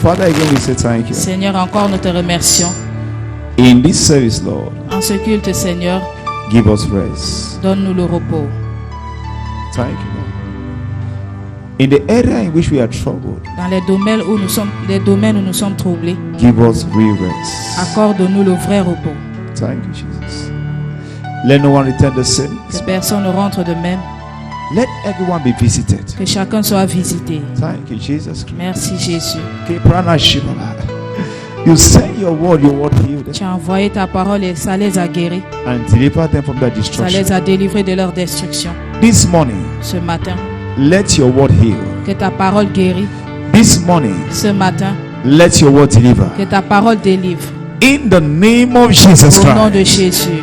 Father, again we say thank you. Seigneur, encore nous te remercions. In this service, Lord, En ce culte, Seigneur, give us rest. donne-nous le repos. Thank you, Lord. In the area in which we are troubled, Dans les domaines où nous sommes troublés, give us real rest. accorde-nous le vrai repos. Thank you, Jesus. Let no one return the same. Que personne ne rentre de même, Let everyone be visited. que chacun soit visité. Thank you, Jesus Christ. Merci Jésus. You send your word healed them Tu as envoyé ta parole et ça les a guéris. and deliver them from their Ça destruction. les a délivrés de leur destruction. This morning, Ce matin, let your word heal. que ta parole guérit. This morning, Ce matin, let your word deliver. que ta parole délivre. In the name of Jesus Au nom de Christ, Jésus,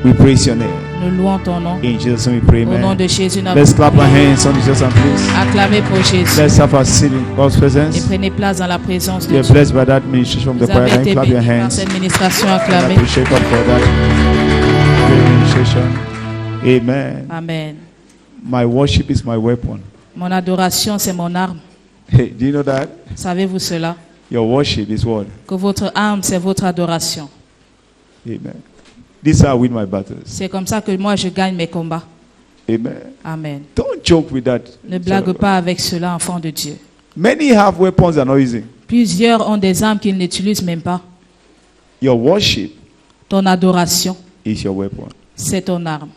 we praise your name. nous louons ton nom. In Jesus' name we pray, Au nom amen. de Jésus, nous Let's clap our hands on Jesus and please. acclamez pour Jésus. Let's have our seat in God's Et presence. prenez place dans la présence de You're Dieu. blessed by that ministration from the Vous avez choir. été Clap your bénis par hands. cette ministration, I acclamée. appreciate God for that great ministration. Amen. Amen. My worship is my weapon. Mon adoration, c'est mon arme. Hey, do you know that? Savez-vous cela? Your worship is what? Que votre arme, c'est votre adoration. Amen. This is how I win my battles. C'est comme ça que moi, je gagne mes combats. Amen. Amen. Don't joke with that. Ne blague pas avec cela, enfant de Dieu. Many have weapons they're not using. Plusieurs ont des armes qu'ils n'utilisent même pas. Your worship Ton adoration, is your weapon. c'est ton arme.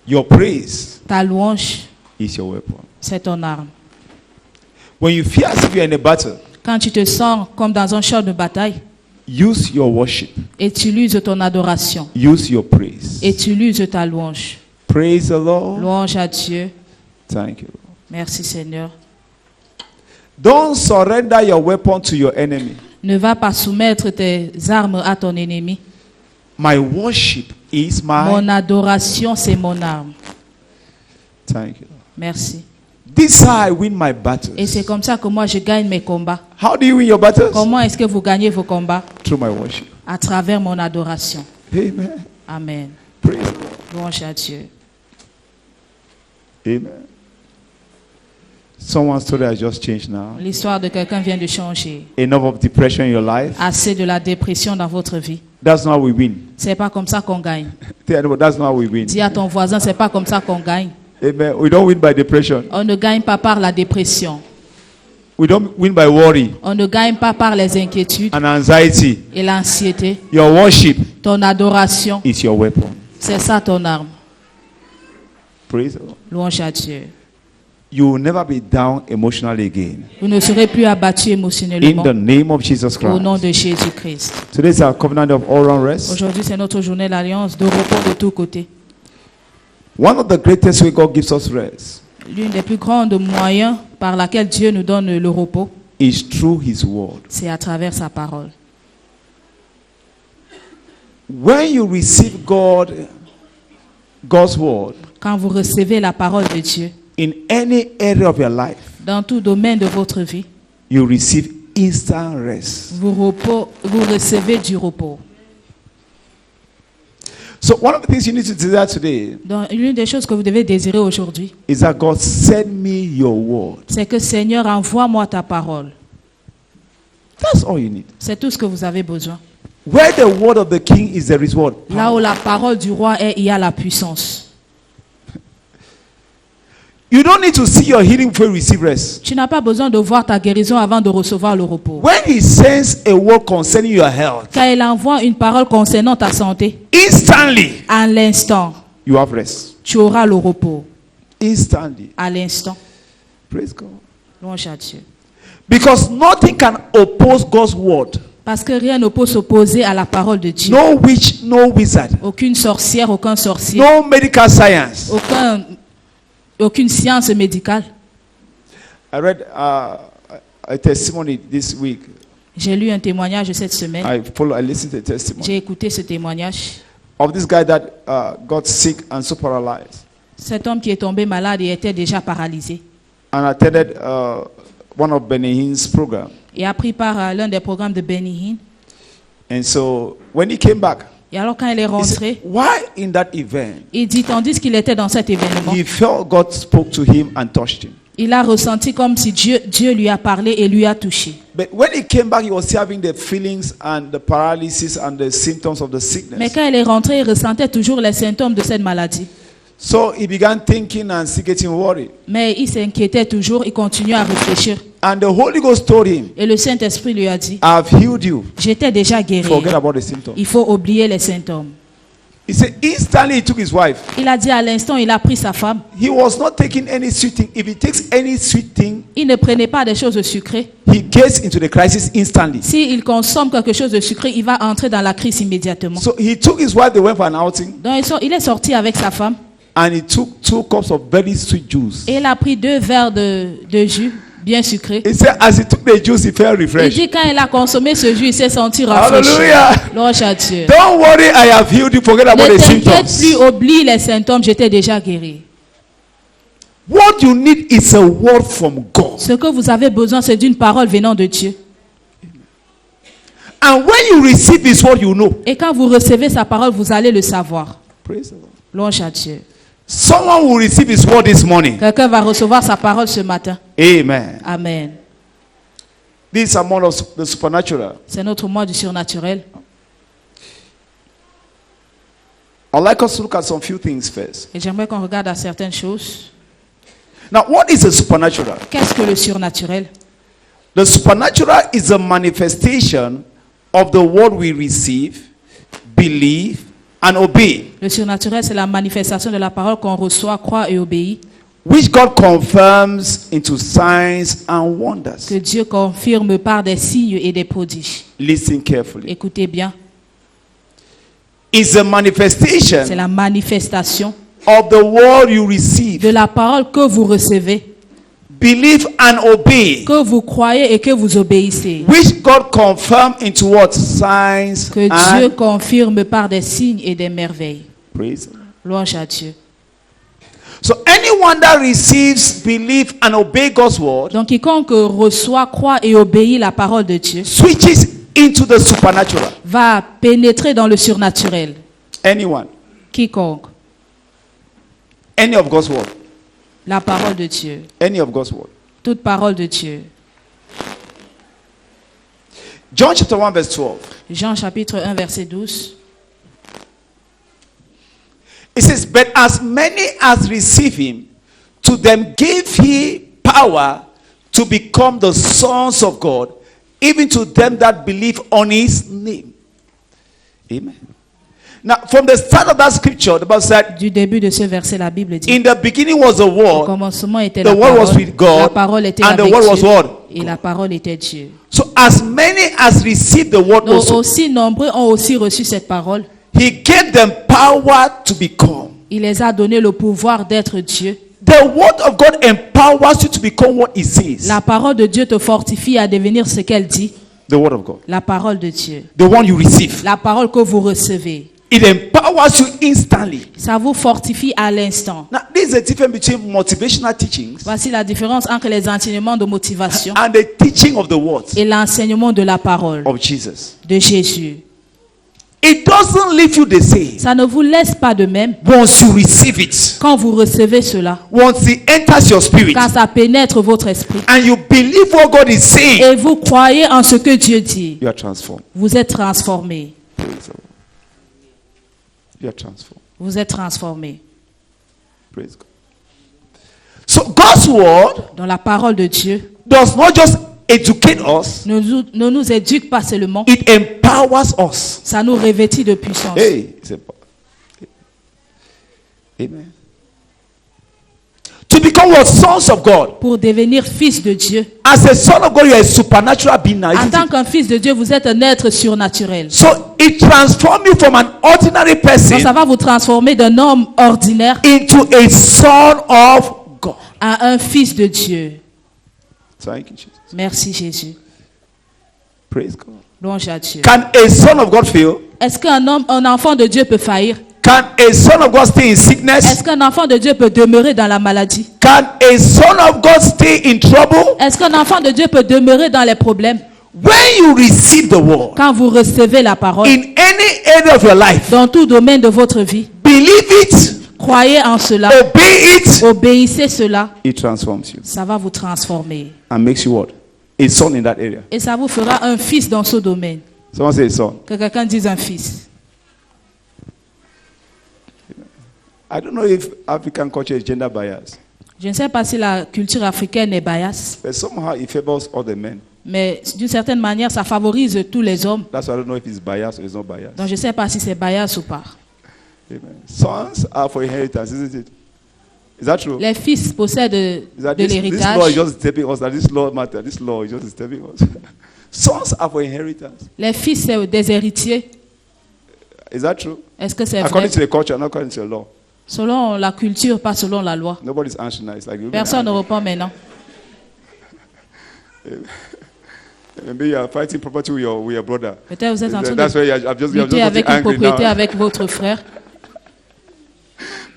Your praise Ta louange, is your weapon. c'est ton arme. When you feel as if you're in a battle, Quand tu te sens comme dans un champ de bataille, use your worship. utilise ton adoration. Use your praise. Utilise ta louange. Praise the Lord. Louange à Dieu. Thank you. Merci Seigneur. Don't surrender your weapon to your enemy. Ne va pas soumettre tes armes à ton ennemi. My worship is Mon my. adoration, c'est mon arme. Thank you. Merci. This is how I win my battles. Et c'est comme ça que moi, je gagne mes combats. How do you win your battles? Comment est-ce que vous gagnez vos combats? Through my worship. À travers mon adoration. Amen. Amen. Praise the Lord. Louange à Dieu. Amen. Someone's story has just changed now. L'histoire de quelqu'un vient de changer. Enough of depression in your life. Assez de la dépression dans votre vie. That's not how we win. C'est pas comme ça qu'on gagne. That's not how we win. Dis à ton voisin, c'est pas comme ça qu'on gagne. Amen. We don't win by depression. On ne gagne pas par la dépression. We don't win by worry On ne gagne pas par les inquiétudes and anxiety. et l'anxiété. Your worship Ton adoration, is your weapon. c'est ça ton arme. Praise the Lord. Louange à Dieu. You will never be down emotionally again. Vous ne serez plus abattu In émotionnellement. the name of Jesus Au nom Christ. de Jésus-Christ. Today's our covenant of all-round rest. Aujourd'hui, c'est notre journée d'alliance, de repos de tous côtés. One of the greatest way God gives us rest L'une des plus grandes moyens par laquelle Dieu nous donne le repos, is through His word. c'est à travers sa parole. When you receive God's word Quand vous recevez la parole de Dieu, in any area of your life, dans tout domaine de votre vie, you receive instant rest. vous recevez du repos. So one of the things you need to desire today Donc, l'une des choses que vous devez désirer aujourd'hui, is that God send me your word. c'est que Seigneur, envoie-moi ta parole. That's all you need. C'est tout ce que vous avez besoin. Where the word of the king is, there is what? Là où la parole du roi est, il y a la puissance. You don't need to see your healing before you receive rest. Tu n'as pas besoin de voir ta guérison avant de recevoir le repos. When he sends a word concerning your health, Quand il envoie une parole concernant ta santé, instantly à l'instant, you have rest. tu auras le repos. Instantly. À l'instant. Praise God. Louange à Dieu. Because nothing can oppose God's word. Parce que rien ne peut s'opposer à la parole de Dieu. No witch, no wizard, Aucune sorcière, aucun sorcier, no medical science. aucune science médicale. I read a testimony this week. J'ai lu un témoignage cette semaine. I listened to the testimony J'ai écouté ce témoignage. of this guy that got sick and so paralyzed Cet homme qui est tombé malade et était déjà paralysé. and attended one of Benny Hinn's program. Et a pris part à l'un des programmes de Benny Hinn. And so when he came back, Et alors quand il est he rentré, said, why in that event il dit, tandis qu'il était dans cet événement, he felt God spoke to him and touched him. Il a ressenti comme si Dieu lui a parlé et lui a touché. But when he came back, he was still having the feelings and the paralysis and the symptoms of the Mais sickness. quand il est rentré, il ressentait toujours les symptômes de cette maladie. So he began thinking and still getting worried. Mais il s'inquiétait toujours, il continuait à réfléchir. And the Holy Ghost told him, Et le Saint-Esprit lui a dit, I've healed you. j'étais déjà guéri. Forget about the symptoms. Il faut oublier les symptômes. He said, instantly he took his wife. Il a dit à l'instant, il a pris sa femme. He was not taking any sweet thing. If he takes any sweet thing, Il ne prenait pas des choses sucrées. he gets into the crisis instantly. S'il consomme quelque chose de sucré, il va entrer dans la crise immédiatement. So he took his wife, they went for an outing, Donc il est sorti avec sa femme and he took 2 cups of very sweet juice. et il a pris 2 verres de jus bien sucré. He said, as he took the juice, he felt Il refreshed. dit quand il a consommé ce jus, il s'est senti rafraîchi. Hallelujah. Gloire à Dieu. Don't worry, I have healed you. Forget about Ne the t'inquiète symptoms. plus, oublie les symptômes, j'étais déjà guéri. What you need is a word from God. Ce que vous avez besoin, c'est d'une parole venant de Dieu. And when you receive His word, you know. Et quand vous recevez sa parole, vous allez le savoir. Praise the Lord. Gloire à Dieu. Someone will receive His word this morning. Quelqu'un va recevoir sa parole ce matin. Amen. Amen. This is a month of the supernatural. C'est notre mois du surnaturel. I'd like us to look at some few things first. Et j'aimerais qu'on regarde à certaines choses. Now, what is the supernatural? Qu'est-ce que le surnaturel? The supernatural is a manifestation of the word we receive, believe, and obey, Le surnaturel, c'est la manifestation de la parole qu'on reçoit, croit et obéit. which God confirms into signs and wonders. Que Dieu confirme par des signes et des prodiges. Listen carefully. Écoutez bien. It's a C'est manifestation la manifestation of the word you receive, de la parole que vous recevez, believe, and obey, que vous croyez et que vous obéissez. which God confirms into what? Signs Que Dieu and confirme par des signes et des merveilles. praise. the Lord. Louange à Dieu. So anyone that receives, believe, and obey God's word Donc quiconque reçoit, croit et obéit la parole de Dieu switches into the supernatural. va pénétrer dans le surnaturel. Anyone, Quiconque. any of God's word, La parole de Dieu. any of God's word. Toute parole de Dieu. John chapter 1 verse 12. Jean chapitre 1 verset 12. It says, but as many as receive him, to them gave he power to become the sons of God, even to them that believe on his name. Amen. Now, from the start of that scripture, the Bible said, Du début de ce verset, la Bible dit, in the beginning was the au word, commencement était the la word was parole, with God, la parole était and the avec word was Dieu, what? et la parole était Dieu. So as many as received the word Donc also, aussi nombreux ont aussi reçu cette parole. he gave them power to become. Il les a donné le pouvoir d'être Dieu. The word of God empowers you to become what it says. La parole de Dieu te fortifie à devenir ce qu'elle dit. The word of God. La parole de Dieu. The one you receive. La parole que vous recevez. It empowers you instantly. Ça vous fortifie à l'instant. Now, there is a difference between motivational teachings Voici la différence entre les enseignements de motivation and the teaching of the word et l'enseignement de la parole of Jesus. de Jésus. It doesn't leave you the same. Ça ne vous laisse pas de même Once you receive it, quand vous recevez cela. once it enters your spirit, Quand ça pénètre votre esprit and you believe what God is saying, et vous croyez en ce que Dieu dit, you are transformed. vous êtes transformé. Praise the Lord. You are transformed. Vous êtes transformé. Praise God. So God's word Dans la parole de Dieu, does not just educate us, ne nous éduque pas seulement, it empowers us. ça nous revêtit de puissance. Hey, c'est pas. Amen. To become what? Sons of God. Pour devenir fils de Dieu. As a son of God, you are a supernatural being now. En Isn't tant it? qu'un fils de Dieu, vous êtes un être surnaturel. So it transforms you from an ordinary Donc person ça va vous transformer d'un homme ordinaire into a son of God. à un fils de Dieu. Thank you, Jesus. Merci Jésus. Praise God. Louange à Dieu. Can a son of God fail? Est-ce un enfant de Dieu peut faillir? Can a son of God stay in sickness? Est-ce qu'un enfant de Dieu peut demeurer dans la maladie? Can a son of God stay in trouble? Est-ce qu'un enfant de Dieu peut demeurer dans les problèmes? When you receive the word Quand vous recevez la parole, in any area of your life, dans tout domaine de votre vie, believe it, Croyez en cela, obey it, obéissez cela, it transforms you ça va vous transformer. and makes you what? A son in that area. Et ça vous fera un fils dans ce domaine. Someone say son. Que quelqu'un dise un fils. I don't know if African culture is gender biased, Je ne sais pas si la culture africaine est bias, but somehow it favors all the men. mais d'une certaine manière, ça favorise tous les hommes. That's why I don't know if it's biased or it's not biased. Donc je ne sais pas si c'est bias ou pas. Amen. Sons are for inheritance, isn't it? Is that true? Les fils possèdent Is that de this law is l'héritage. just stepping us? That this law matter? This law is just stepping us. Sons are for inheritance. Les fils, c'est des héritiers. Is that true? Est-ce que c'est vrai? According to the culture, not according to the law. Selon la culture, pas selon la loi. Nobody's answering now. It's like Personne ne répond maintenant. maybe you are fighting property with your brother. Peut-être vous êtes en train That's de why I'm just lutter avec une angry propriété now. avec votre frère.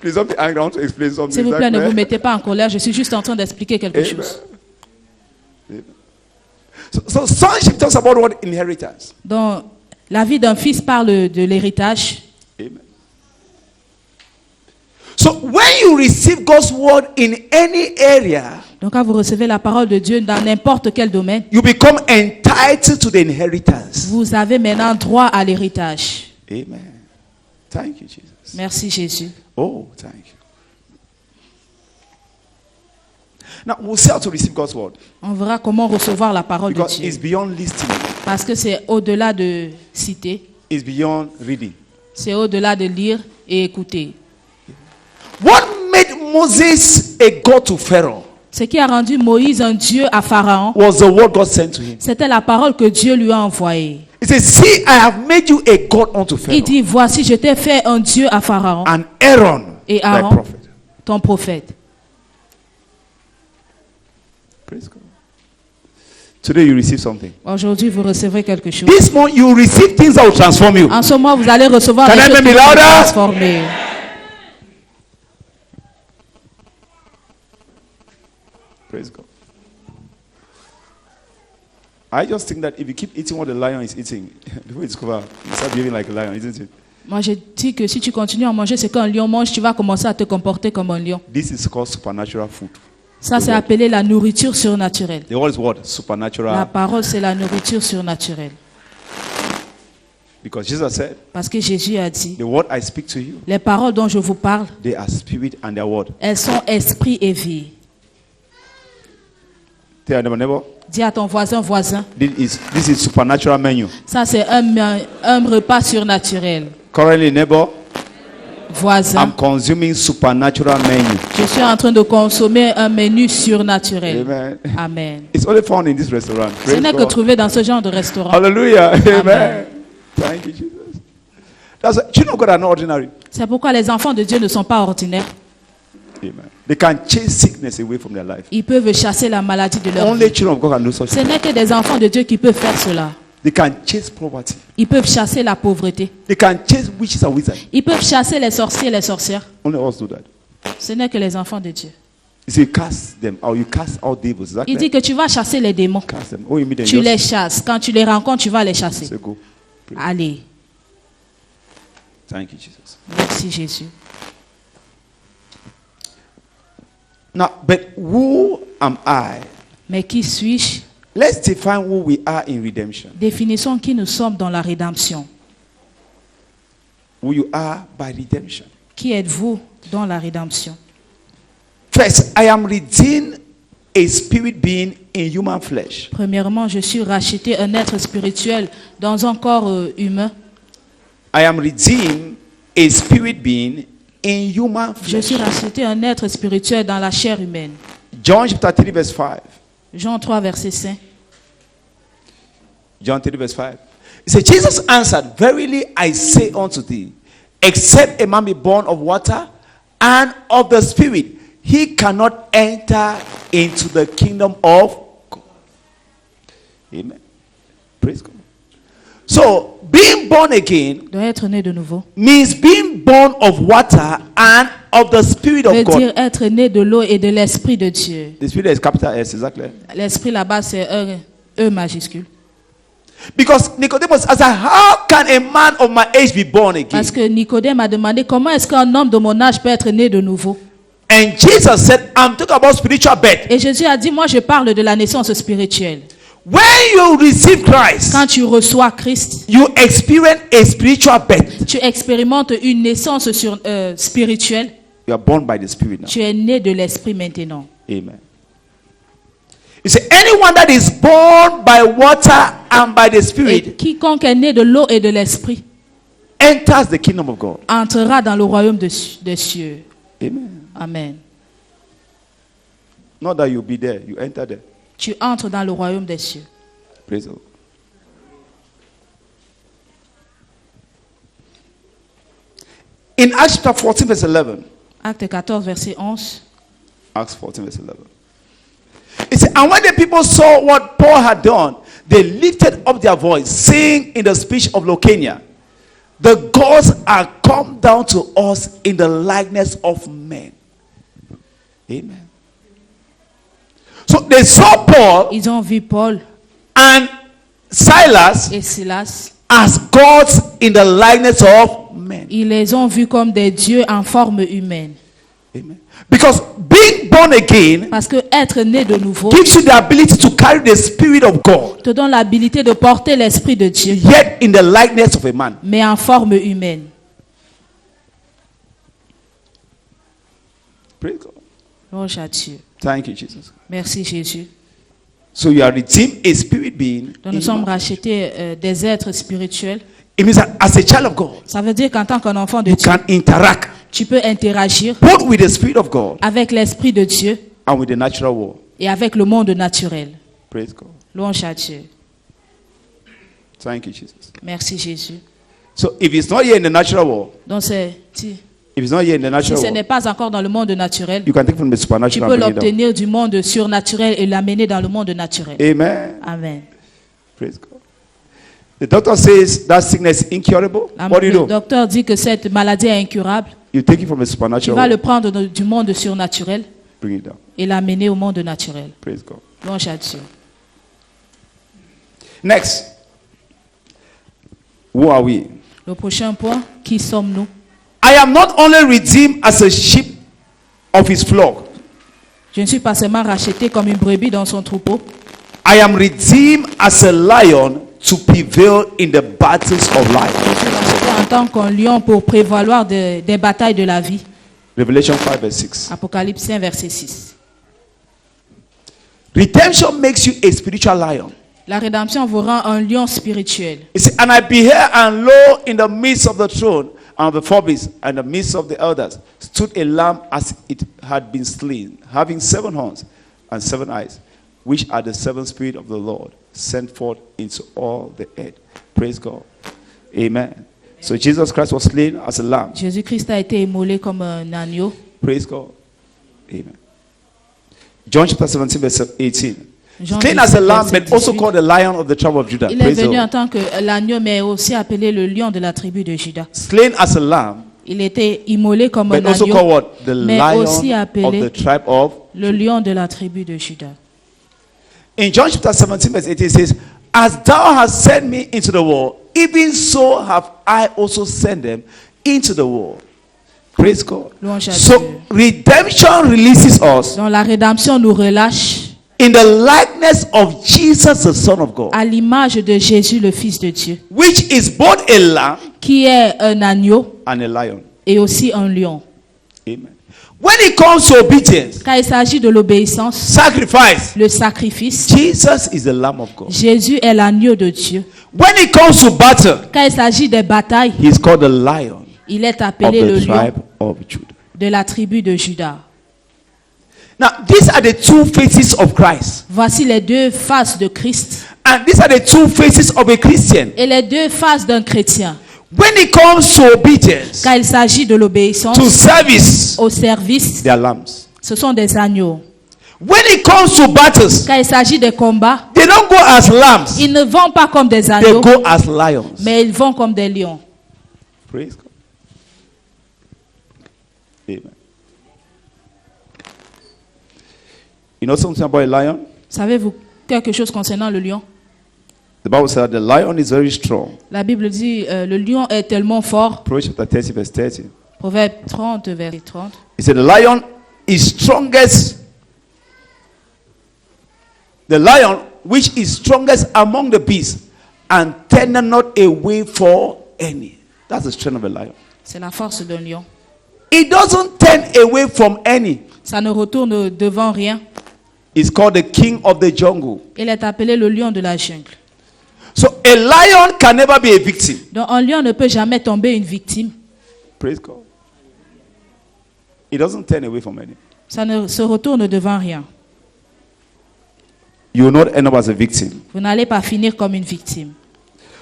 Please don't be angry. I want to explain something. S'il vous Is plaît, that ne vous clear? mettez pas en colère. Je suis juste en train d'expliquer quelque Amen. chose. Amen. So sonship talks about what? Inheritance. Donc, la vie d'un fils parle de l'héritage. Amen. So when you receive God's word in any area, Donc, quand vous recevez la parole de Dieu dans n'importe quel domaine, you become entitled to the inheritance. vous avez maintenant droit à l'héritage. Amen. Thank you, Jesus. Merci Jésus. Oh, thank you. Now we'll see how to receive God's word On verra comment recevoir la parole de because Dieu. it's beyond listening, Parce que c'est au-delà de citer, it's beyond reading. c'est au-delà de lire et écouter. What made Moses a god to Pharaoh Ce qui a rendu Moïse un Dieu à Pharaon, was the word God sent to him. c'était la parole que Dieu lui a envoyée. He said, "See, I have made you a god unto Il Pharaoh, dit, voici, je t'ai fait un Dieu à Pharaon, and Aaron, et thy Aaron, prophet." ton prophète. Praise God. Today you receive something. Aujourd'hui, vous recevrez quelque chose. This month you receive things that will transform you. En ce moment, vous allez recevoir Can des I choses make qui it vont vous louder? transformer. Praise God. I just think that if you keep eating what the lion is eating, before it's covered, you start behaving like a lion, isn't it? Moi, je dis que si tu continues à manger ce qu'un lion mange, tu vas commencer à te comporter comme un lion. This is called supernatural food. Ça, c'est appelé la nourriture surnaturelle. The word is what? La Supernatural. parole, c'est la nourriture surnaturelle. Because Jesus said, Parce que Jésus a dit, the word I speak to you, les paroles dont je vous parle, they are spirit and they are word. elles sont esprit et vie. Tell your neighbor, Dis à ton voisin, this is supernatural menu. ça c'est un repas surnaturel. Currently, neighbor, Voisin, I'm consuming supernatural menu. je suis en train de consommer un menu surnaturel. Amen. Amen. It's only found in this restaurant. Ce Praise n'est que God. trouvé dans ce genre de restaurant. Hallelujah. Amen. Amen. Thank you, Jesus. That's why, you know God are not ordinary. C'est pourquoi les enfants de Dieu ne sont pas ordinaires. Amen. They can chase sickness away from their life. Ils peuvent chasser la maladie de leur Only vie. children of God can do such Ce things. n'est que des enfants de Dieu qui peuvent faire cela. They can chase poverty. Ils peuvent chasser la pauvreté. They can chase witches and wizards. Ils peuvent chasser les sorciers et les sorcières. Only us do that. Ce n'est que les enfants de Dieu. You say, cast them out. You cast out devils. Is that Il clear? dit que tu vas chasser les démons. Cast them. Oh, you mean them? Tu Just les chasses. Quand tu les rencontres, tu vas les chasser. say go. Allez. Thank you, Jesus. Merci Jésus. Now, but who am I? Mais qui suis-je? Let's define who we are in redemption. Définissons qui nous sommes dans la rédemption. Who you are by redemption. Qui êtes-vous dans la rédemption? First, I am redeemed a spirit being in human flesh. Premièrement, je suis racheté un être spirituel dans un corps humain. I am redeemed a spirit being in human Je flesh. suis racheté un être spirituel dans la chair humaine. John chapter 3 verse 5. Jean 3, verset 5. John 3 verse 5. It says, Jesus answered, verily I say unto thee, except a man be born of water and of the Spirit, he cannot enter into the kingdom of God. Amen. Praise God. So, being born again Doit être né de nouveau. means being born of water and of the Spirit of Veut God. dire être né de l'eau et de l'esprit de Dieu. The Spirit is capital S, exactly. L'esprit là-bas, c'est un E majuscule. Because Nicodemus asked, how can a man of my age be born again? Parce que Nicodème a demandé comment est-ce qu'un homme de mon âge peut être né de nouveau. And Jesus said, I'm talking about spiritual birth. Et Jésus a dit, moi je parle de la naissance spirituelle. When you receive Christ, Quand tu reçois Christ, you experience a spiritual birth. tu expérimentes une naissance spirituelle. You are born by the Spirit now. Tu es né de l'esprit maintenant. Amen. You say, anyone that is born by water and by the Et Spirit quiconque est né de l'eau et de l'esprit enters the kingdom of God. entrera dans le royaume des cieux. Amen. Amen. Not that you'll be there, you enter there. Tu entres dans le royaume des cieux. Praise the Lord. In Acts chapter 14, verse 11. Acte 14, verset 11. Acts 14, verse 11. It says, and when the people saw what Paul had done, they lifted up their voice, saying in the speech of Lucania, the gods are come down to us in the likeness of men. Amen. So they saw Paul Ils ont vu Paul and Silas et Silas. as gods in the likeness of men. Ils les ont vus comme des dieux en forme humaine. Amen. Because being born again Parce que être né de nouveau gives you the ability to carry the Spirit of God, te donne l'habilité de porter l'esprit de Dieu, yet in the likeness of a man. mais en forme humaine. Praise God. Louange à Dieu. Thank you, Jesus. Merci Jésus. So you are redeemed a spirit being. Donc nous sommes rachetés des êtres spirituels. It means that as a child of God, Ça veut dire qu'en tant qu'un enfant de you Dieu, can interact tu peux interagir both with the Spirit of God avec l'esprit de Dieu and with the natural world. et avec le monde naturel. Praise God. Louange à Dieu. Thank you, Jesus. Merci Jésus. So if it's not here in the natural world, Donc if it's not here in the si natural ce world, n'est pas encore dans le monde naturel, you can take from the tu supernatural peux and bring it down. l'obtenir du monde surnaturel et l'amener dans le monde naturel. Amen. Amen. Praise God. The doctor says that sickness is incurable. What do you Le do? docteur dit que cette maladie est incurable. You take it from the Tu supernatural vas le world, prendre du monde surnaturel bring it down. et l'amener au monde naturel. Praise God. Louange à Dieu. Next. Who are we? Le prochain point, qui sommes-nous? I am not only redeemed as a sheep of his flock. Je ne suis pas seulement racheté comme une brebis dans son troupeau. I am redeemed as a lion to prevail in the battles of life. Je suis racheté en tant qu'un lion pour prévaloir des batailles de la vie. Revelation 5 verse 6. Apocalypse 5, verset 6. Redemption makes you a spiritual lion. La rédemption vous rend un lion spirituel. It says, and I beheld, and lo, in the midst of the throne and of the four beasts and the midst of the elders stood a lamb as it had been slain, having 7 horns and 7 eyes, which are the 7 spirits of the Lord, sent forth into all the earth. Praise God. Amen. So Jesus Christ was slain as a lamb. Jésus-Christ a été immolé comme un agneau. Praise God. Amen. John chapter 17 verse 18. Jean Slain as a 17, lamb, verset but also 18. called the lion of the tribe of Judah. Il est Praise the venu en Lord. tant que l'agneau, mais aussi appelé le lion de la tribu de Juda. Slain as a lamb, Il était immolé comme un but also called agneau, what? The mais aussi lion of appelé the tribe of. le lion de la tribu de Juda. In John chapter 17 verse 18 it says, as thou hast sent me into the world, even so have I also sent them into the world. Praise God. Louange à Dieu. So redemption releases us Donc la rédemption nous relâche in the likeness of Jesus, the Son of God, à l'image de Jésus, le Fils de Dieu, which is both a lamb qui est un agneau and a lion. et aussi un lion. Amen. When it comes to obedience, Quand il s'agit de l'obéissance, sacrifice, le sacrifice, Jesus is the Lamb of God. Jésus est l'agneau de Dieu. When it comes to battle, Quand il s'agit des batailles, he is called the lion il est of appelé le the lion tribe of Judah. de la tribu de Juda. Now, these are the two faces of Christ. Voici les deux faces de Christ And these are the two faces of a Christian. et les deux faces d'un chrétien. When it comes to obedience, Quand il s'agit de l'obéissance to service, au service, they are lambs. ce sont des agneaux. When it comes to battles, Quand il s'agit des combats, they don't go as lambs, ils ne vont pas comme des they agneaux, go as lions. mais ils vont comme des lions. Praise God. Amen. You know something about a lion? Savez-vous quelque chose concernant le lion? The Bible says that the lion is very strong. La Bible dit le lion est tellement fort. Proverbs chapter 30, verse 30. Proverbe 30, verset 30. It said the lion is strongest. The lion which is strongest among the beasts and turneth not away for any. That's the strength of a lion. C'est la force d'un lion. It doesn't turn away from any. Ça ne retourne devant rien. It's called the king of the jungle. Il est appelé le lion de la jungle. So a lion can never be a victim. Donc un lion ne peut jamais tomber une victime. Praise God. It doesn't turn away from any. Ça ne se retourne devant rien. You will not end up as a victim. Vous n'allez pas finir comme une victime.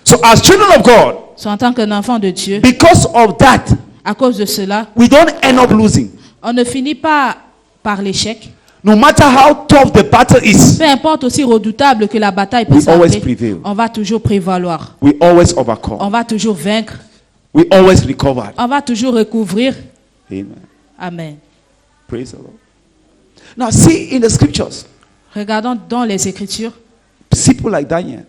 So as children of God, So, en tant qu'un enfant de Dieu, because of that, à cause de cela, we don't end up losing. on ne finit pas par l'échec. No matter how tough the battle is, Peu importe aussi redoutable que la bataille peut we always s'appeler, prevail. on va toujours prévaloir. We always overcome. On va toujours vaincre. We always recover. On va toujours recouvrir. Amen. Amen. Praise the Lord. Now see in the scriptures, Regardons dans les Écritures, people like Daniel,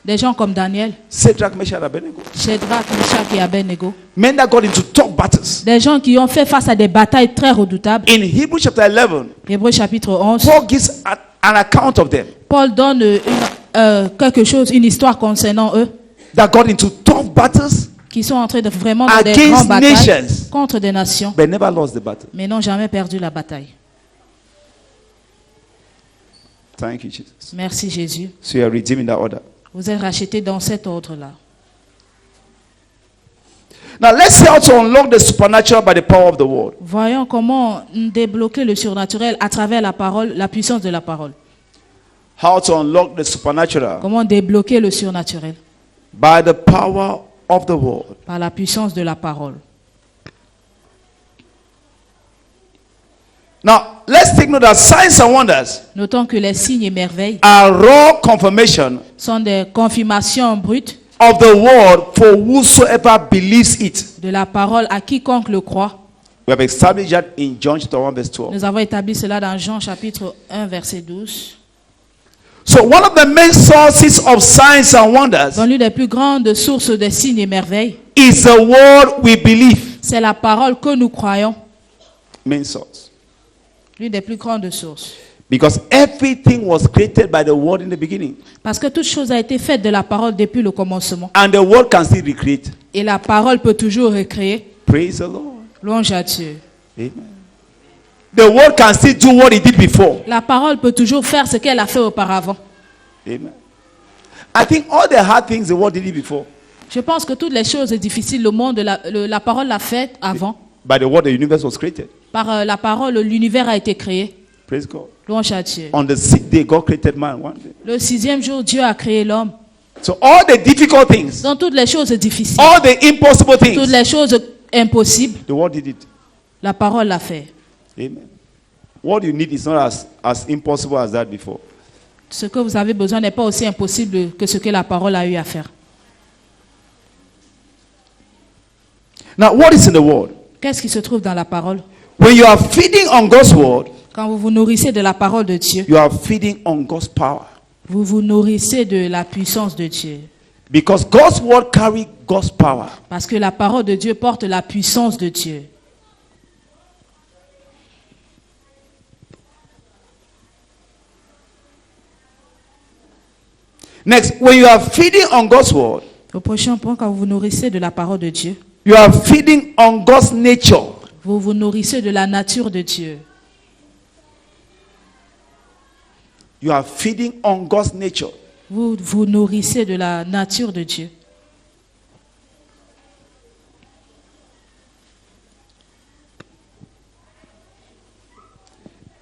des gens comme Daniel, Shadrach, Meshach, and Abednego, Shadrach, Meshach et Abednego, men that got into tough battles. des gens qui ont fait face à des batailles très redoutables. In Hebrews chapter 11, Hébreux chapitre 11, Paul gives an account of them Paul donne quelque chose, une histoire concernant eux, that got into tough battles qui sont entrés vraiment dans des Against grandes batailles nations. contre des nations, but never lost the battle. mais n'ont jamais perdu la bataille. Thank you, Jesus. Merci Jésus. So you are redeeming that order. Vous êtes rachetés dans cet ordre-là. Now let's see how to unlock the supernatural by the power of the word. Voyons comment débloquer le surnaturel à travers la parole, la puissance de la parole. How to unlock the supernatural Comment débloquer le surnaturel by the power of the word. par la puissance de la parole. Now let's take note that signs and wonders Notons que les signes et merveilles are raw confirmation sont des confirmations brutes of the word for whosoever believes it. de la parole à quiconque le croit. We have established that in John chapter 1 verse 12. Nous avons établi cela dans Jean chapitre 1 verset 12. So one of the main sources of signs and wonders Dans l'une des plus grandes sources des signes et merveilles, is the word we believe. c'est la parole que nous croyons. Main source. L'une des plus grandes sources. Because everything was created by the word in the beginning. Parce que toute chose a été faite de la parole depuis le commencement. And the word can still recreate. Et la parole peut toujours recréer. Praise the Lord. Louange à Dieu. Amen. The word can still do what it did before. La parole peut toujours faire ce qu'elle a fait auparavant. Amen. I think all the hard things the word did it before. Je pense que toutes les choses difficiles, le monde, la parole l'a fait avant. By the word the universe was created. Par la parole, l'univers a été créé. Praise God. Louange à Dieu. On the sixth day, God created man one day. Le 6e jour, Dieu a créé l'homme. So all the difficult things, Dans toutes les choses difficiles, all the impossible toutes things, les choses impossibles, the word did it. la parole l'a fait. Amen. What you need is not as impossible as that before. Ce que vous avez besoin n'est pas aussi impossible que ce que la parole a eu à faire. Now, what is in the word? Qu'est-ce qui se trouve dans la parole? When you are feeding on God's word, Quand vous vous nourrissez de la parole de Dieu, you are feeding on God's power. vous vous nourrissez de la puissance de Dieu. Because God's word carry God's power. Parce que la parole de Dieu porte la puissance de Dieu. Next, when you are feeding on God's word, Au prochain point, quand vous vous nourrissez de la parole de Dieu, you are feeding on God's nature. vous vous nourrissez de la nature de Dieu. You are feeding on God's nature. Vous vous nourrissez de la nature de Dieu.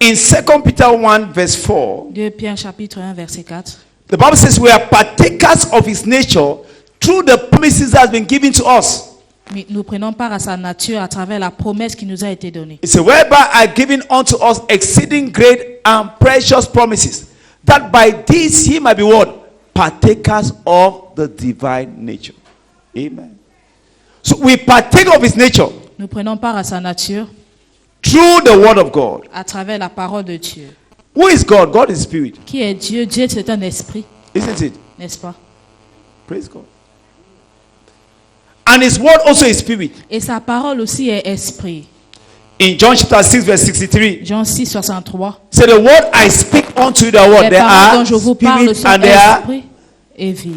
In 2 Peter 1 verse 4, 2 Pierre chapitre 1 verset 4. the Bible says we are partakers of his nature through the promises that have been given to us. Mais nous prenons part à sa nature à travers la promesse qui nous a été donnée. It says, whereby are given unto us exceeding great and precious promises, that by this ye might be what? Partakers of the divine nature. Amen. So we partake of his nature Nous prenons part à sa nature through the word of God. à travers la parole de Dieu. Who is God? God is spirit, Qui est Dieu? Dieu, c'est un esprit, isn't it? n'est-ce pas? Praise God. And his word also is spirit. Et sa parole aussi est esprit. In John chapter 6 verse 63. Jean 6, 63. So the word I speak unto you, the word, Les they paroles are dont je vous parle spirit sont and they are. esprit et vie.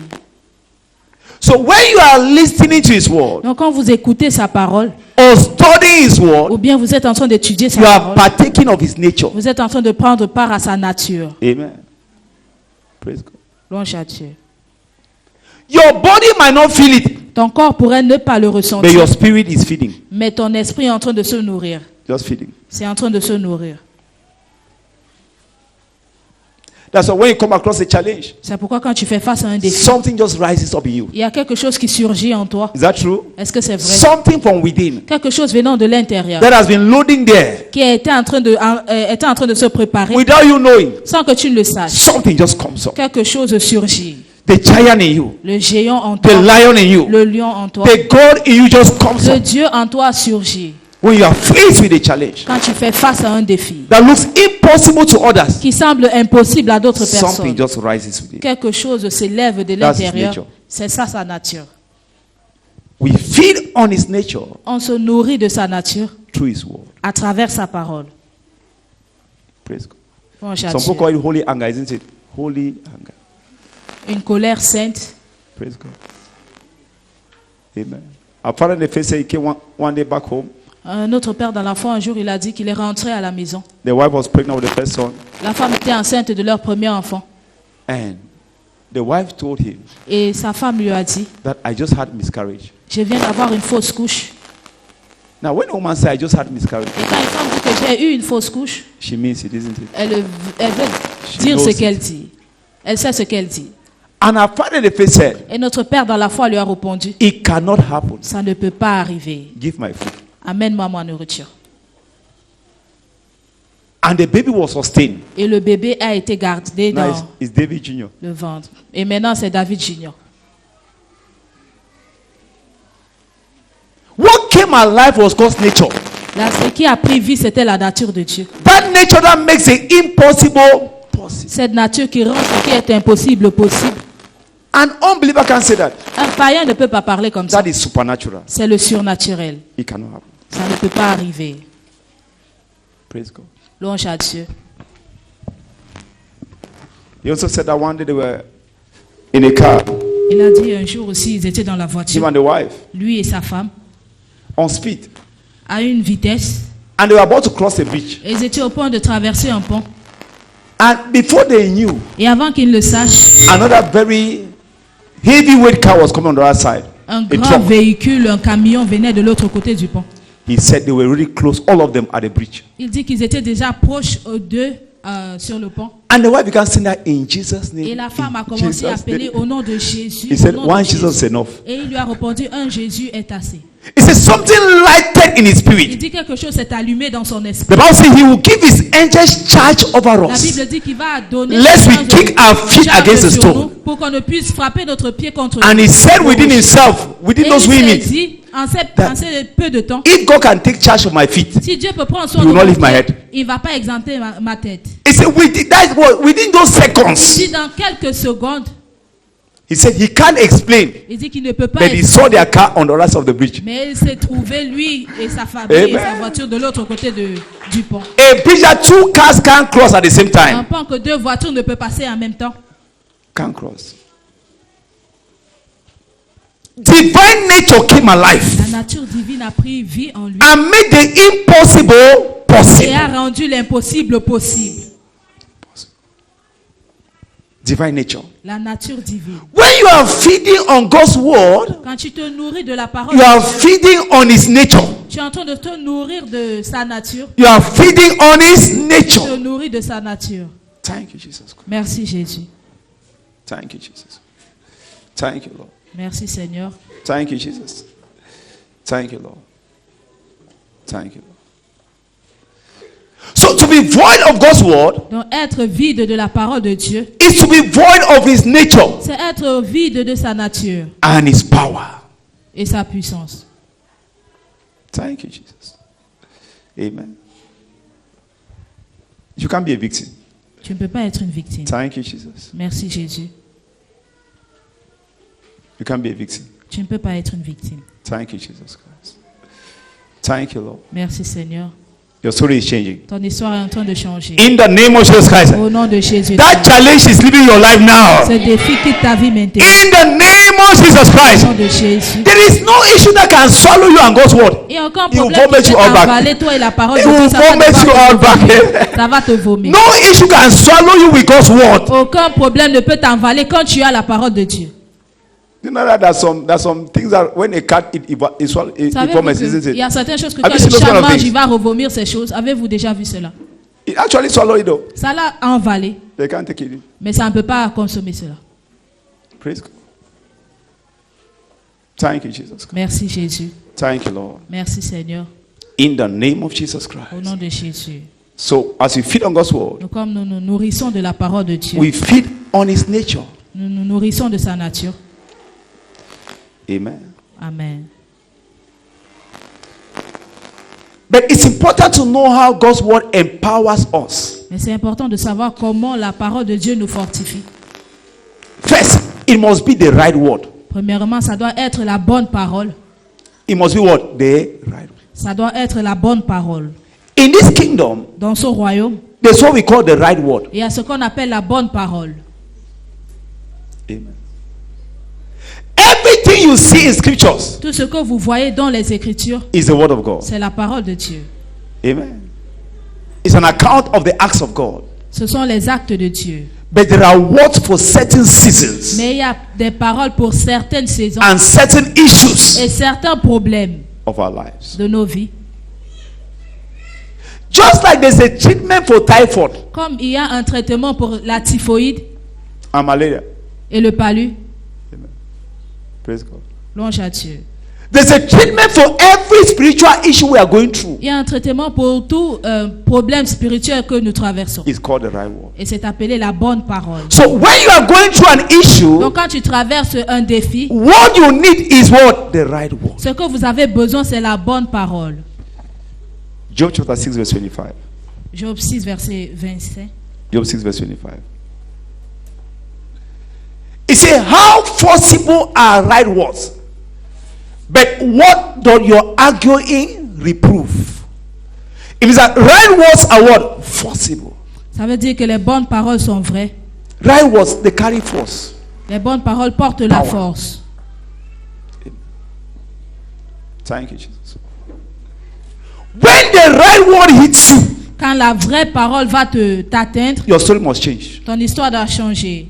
So when you are listening to his word Donc quand vous écoutez sa parole, or studying his ou word, bien vous êtes en train d'étudier sa you are parole, partaking of his nature. vous êtes en train de prendre part à sa nature. Amen. Praise God. Louange à Dieu. Your body might not feel it, Ton corps pourrait ne pas le but ressentir, your spirit is feeding. mais ton esprit est en train de se nourrir. Just feeding. C'est en train de se nourrir. That's why when you come across a challenge, C'est pourquoi quand tu fais face à un défi, something just rises up in you. il y a quelque chose qui surgit en toi. Is that true? Est-ce que c'est vrai? Something from within Quelque chose venant de l'intérieur that has been loading there qui était en train de se préparer without you knowing. sans que tu ne le saches. Something just comes up. Quelque chose surgit. The giant in you, Le géant en the toi, lion in you, le lion en toi, the God in you just comes le up Dieu en toi surgit. when you are faced with a challenge Quand tu fais face à un défi that looks impossible to others. qui semble impossible à d'autres Something personnes, just rises within. quelque chose s'élève de That's his l'intérieur. nature. C'est ça sa nature. We feed on his nature On se nourrit de sa nature through his word. à travers sa parole. Praise God. Louange à Some people Dieu. call it holy anger, isn't it? Holy anger. Une colère sainte. Praise God. Amen. Our father in the faith said he came one day back home. Un autre père dans la foi, un jour, il a dit qu'il est rentré à la maison. The wife was pregnant with the first son, La femme était enceinte de leur premier enfant. and the wife told him Et sa femme lui a dit, that I just had miscarriage. je viens d'avoir une fausse couche. Now, when a woman says I just had miscarriage, Et quand une femme dit que j'ai eu une fausse couche, she means it, isn't it? elle veut She dire knows ce it. qu'elle dit. Elle sait ce qu'elle dit. And our father in the faith said, Et notre père dans la foi lui a répondu, it cannot happen. ça ne peut pas arriver. Give my food. Amène-moi ma nourriture. And the baby was sustained. Et le bébé a été gardé Now dans it's David Jr. le ventre. Et maintenant, c'est David Junior. What came alive was God's nature. Là, ce qui a pris vie, c'était la nature de Dieu. That nature that makes the impossible possible. Cette nature qui rend ce qui est impossible possible. An unbeliever can say that. Un païen ne peut pas parler comme ça. That is supernatural. C'est le surnaturel. It cannot happen. Ça ne peut pas arriver. Praise God. Louange à Dieu. He also said that one day they were in a car, Il a dit un jour aussi, ils étaient dans la him voiture, and the wife, lui et sa femme, on speed. à une vitesse. And they were about to cross the bridge. Et ils étaient au point de traverser un pont. And before they knew, Et avant qu'ils ne le sachent, another very heavyweight car was coming on the other side. un A grand truck. véhicule, un camion venait de l'autre côté du pont. He said they were really close, all of them at the bridge. Il dit qu'ils étaient déjà proches aux deux sur le pont. And the wife began saying that in Jesus' name. Et la femme a in commencé à Jesus' appeler name. au nom de Jésus. He au said, nom de one Jesus is Jésus. enough. Et il lui a répondu, un Jésus est assez. He said something lighted in his Il spirit. dit quelque chose s'est allumé dans son esprit. The Bible says he will give his angels charge over La us. Bible dit qu'il va donner Lest we charge kick our feet charge against the sur stone. nous pour qu'on ne puisse frapper notre pied contre And he said within himself, within Et those il s'est women, dit, en that ces peu de temps, if God can take charge of my feet, si Dieu peut prendre soin He de will not mon leave my pied, head. il ne va pas exempter ma tête. he said within those Il seconds, dit dans quelques secondes, he said he can't explain, il dit qu'il ne peut pas but he saw their car on the other side of the bridge. mais il s'est trouvé, lui et sa famille et Amen. sa voiture de l'autre côté du pont. A bridge that two cars can't cross at the same Un time. pont que deux voitures ne peuvent passer en même temps. Can't cross. Divine nature came alive La nature divine a pris vie en lui and made the impossible et possible. a rendu l'impossible possible. Divine nature. La nature divine. When you are feeding on God's word, Quand tu te nourris de la parole, you are feeding on his nature. tu es en train de te nourrir de sa nature. You are feeding on his Tu te nature. nourris de sa nature. Thank you, Jesus. Merci Jésus. Thank you, Jesus. Thank you, Lord. Merci Seigneur. Thank you, Jesus. Thank you, Lord. Thank you, Lord. So to be void of God's word Donc être vide de la parole de Dieu, is to be void of his nature c'est être vide de sa nature and his power. et sa puissance. Thank you, Jesus. Amen. You can't be a victim. Tu ne peux pas être une victime. Thank you, Jesus. Merci Jésus. You can't be a victim. Tu ne peux pas être une victime. Thank you, Jesus Christ. Thank you, Lord. Merci Seigneur. Your story is changing. Ton histoire est en train de changer. In the name of Jesus Christ. Au nom de Jésus. That challenge is living your life now. Ce défi quitte ta vie maintenant. In the name of Jesus Au Christ. nom de Jésus. There is no issue that can swallow you and God's word. Il y a aucun He will problème vomit qui you peut all back. t'avaler toi et la parole He de will Dieu. Ça va vomit you all back. Ça va te vomir. No issue can swallow you with God's word. Aucun problème ne peut t'avaler quand tu as la parole de Dieu. You know that there's some things that when a cat it vomits, isn't Il y it? a certaines choses que Have quand you le seen those chat kind of mange, things? il va revomir ces choses. Avez-vous déjà vu cela? It actually swallow it though. Ça l'a avalé, They can't take it in. mais ça ne peut pas consommer cela. Praise God. Thank you, Jesus Christ. Merci Jésus. Thank you, Lord. Merci Seigneur. In the name of Jesus Au Christ. nom de Jésus. So as we feed on God's word, Nous, comme nous nous nourrissons de la parole de Dieu, we feed on His nature. nous nous nourrissons de sa nature. Amen. Amen. But it's important to know how God's word empowers us. Mais c'est important de savoir comment la parole de Dieu nous fortifie. First, it must be the right word. Premièrement, ça doit être la bonne parole. It must be what? The right word. Ça doit être la bonne parole. In this kingdom, Dans ce royaume, there's what we call the right word. il y a ce qu'on appelle la bonne parole. Amen. Everything you see in scriptures Tout ce que vous voyez dans les Écritures, is the word of God. c'est la parole de Dieu. Amen. It's an account of the acts of God. Ce sont les actes de Dieu. But there are words for certain seasons Mais il y a des paroles pour certaines saisons and certain issues et certains problèmes of our lives. de nos vies. Just like there's a treatment for typhoid Comme il y a un traitement pour la typhoïde and malaria. et le palu, Amen. Praise God. louange à Dieu. There's a treatment for every spiritual issue we are going through. Il y a un traitement pour tout problème spirituel que nous traversons. It's called the right word. Et c'est appelé la bonne parole. So when you are going through an issue, Donc quand tu traverses un défi, what you need is what? The right word. ce que vous avez besoin, c'est la bonne parole. Job chapter 6 verse 25. Job 6, verset 25. Job 6 verse 25. It says, how forcible are right words? But what does your arguing reprove? It means that right words are what? Forcible. Ça veut dire que les bonnes paroles sont vraies. Right words, they carry force. Les bonnes paroles portent la Power. force. Thank you, Jesus. When the right word hits you, Quand la vraie parole va t'atteindre, your story must change. ton histoire doit changer.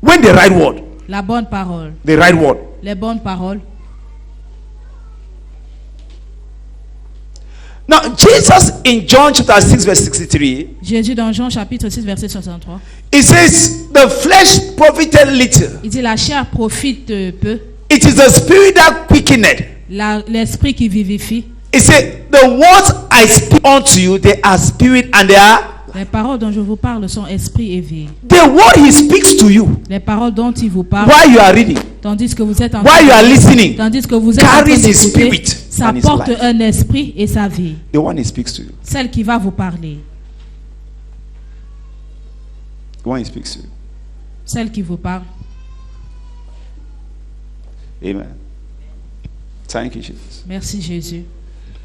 When the right word, La bonne parole. the right word. Les bonnes paroles. Now, Jesus in John chapter 6 verse 63, Jésus dans Jean chapitre 6, verset 63. it says, the flesh profited little. Il dit la chair profite peu. It is the spirit that quickeneth. L'esprit qui vivifie. It said, the words I speak unto you, they are spirit and they are. Les paroles dont je vous parle sont esprit et vie. The word he speaks to you Les paroles dont il vous parle, while you are reading, tandis que vous êtes en while you are listening, tandis que vous êtes en train carries his d'écouter, spirit ça and his porte life. un esprit et sa vie. The one he speaks to you. Celle qui va vous parler. The one he speaks to you. Celle qui vous parle. Amen. Thank you, Jesus. Merci Jésus.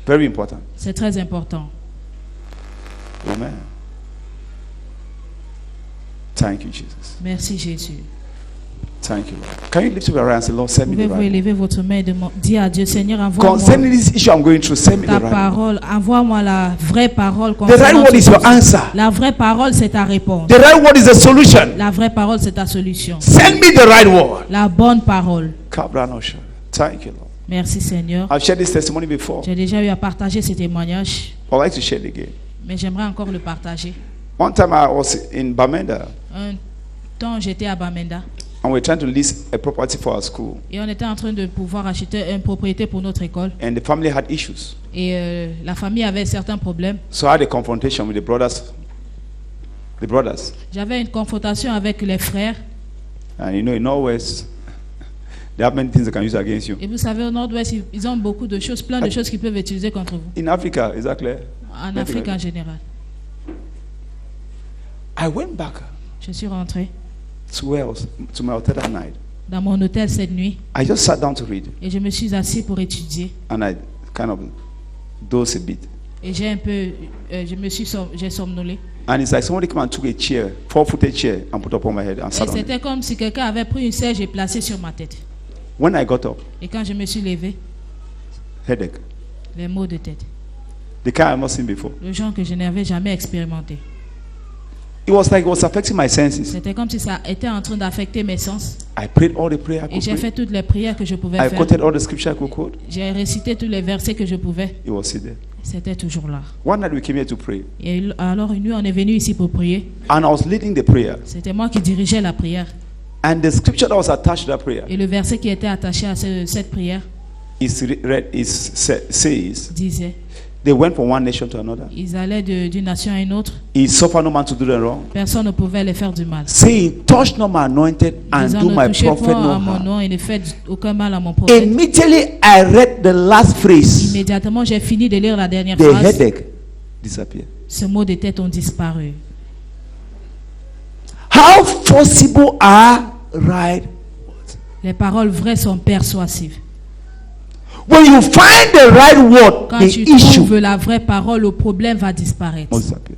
Very important. C'est très important. Amen. Thank you, Jesus. Merci Jésus. Thank you, Lord. Can you lift up your hand and say, Lord, send me the Pouvez-vous right word? élever votre main et dire à Dieu, Seigneur, envoie-moi Concerning this issue I'm going through, send me ta the right word. parole, envoie-moi la vraie parole. The right concernant word ce is your souci. answer. La vraie parole, c'est ta réponse. The right word is the solution. La vraie parole, c'est ta solution. Send me the right word. La bonne parole. Kabranosha. Thank you, Lord. Merci Seigneur. I've shared this testimony before. J'ai déjà eu à partager ce témoignage, I'd like to share it again. mais j'aimerais encore le partager. One time I was in Bamenda Un temps, j'étais à Bamenda and we were trying to lease a property for our school. et on était en train de pouvoir acheter une propriété pour notre école. And the family had issues. Et la famille avait certains problèmes. So I had a confrontation with the brothers. The brothers. J'avais une confrontation avec les frères. And you know, in Norwest, they have many things they can use against you. Et vous savez, au Nord-Ouest, ils ont beaucoup de choses, plein de choses qu'ils peuvent utiliser contre vous. In Africa, exactly. En Afrique en général. I went back Je suis rentré to Wales, to my hotel that night. dans mon hôtel cette nuit I just sat down to read, et je me suis assis pour étudier. and I kind of dozed a bit. Et j'ai un peu, j'ai somnolé. And it's like somebody came and took a chair, 4-footed chair, and put up on my head and Et sat on it. c'était comme si quelqu'un avait pris une siège et placé sur ma tête. When I got up, Et quand je me suis levé, headache, les maux de tête, the kind I've not seen before. le genre que je n'avais jamais expérimenté. It was like it was affecting my senses. C'était comme si ça était en train d'affecter mes sens. I prayed all the prayer I Et could j'ai pray. fait toutes les prières que je pouvais I faire. quoted all the scripture I could quote. J'ai récité tous les versets que je pouvais. It was still there. C'était toujours là. One night we came here to pray, Et alors une nuit, on est venu ici pour prier. and I was leading the prayer. C'était moi qui dirigeais la prière. And the scripture that was attached to that prayer Et le verset qui était attaché à cette prière says, disait, they went from one nation to another. ils allaient d'une nation à une autre. He suffered no man to do them wrong. Personne ne pouvait les faire du mal. Saying, touch not my anointed and Disant, do ne my touchez prophet point no à mon harm. nom et ne faites aucun mal à mon prophète. Immediately I read the last phrase. Immédiatement, j'ai fini de lire la dernière The phrase. headache disappeared. Ce mot de tête ont disparu. How forcible are right words? Les paroles vraies sont persuasives. When you find the right word, Quand the tu issue trouves la vraie parole, le problème va disparaître. will disappear.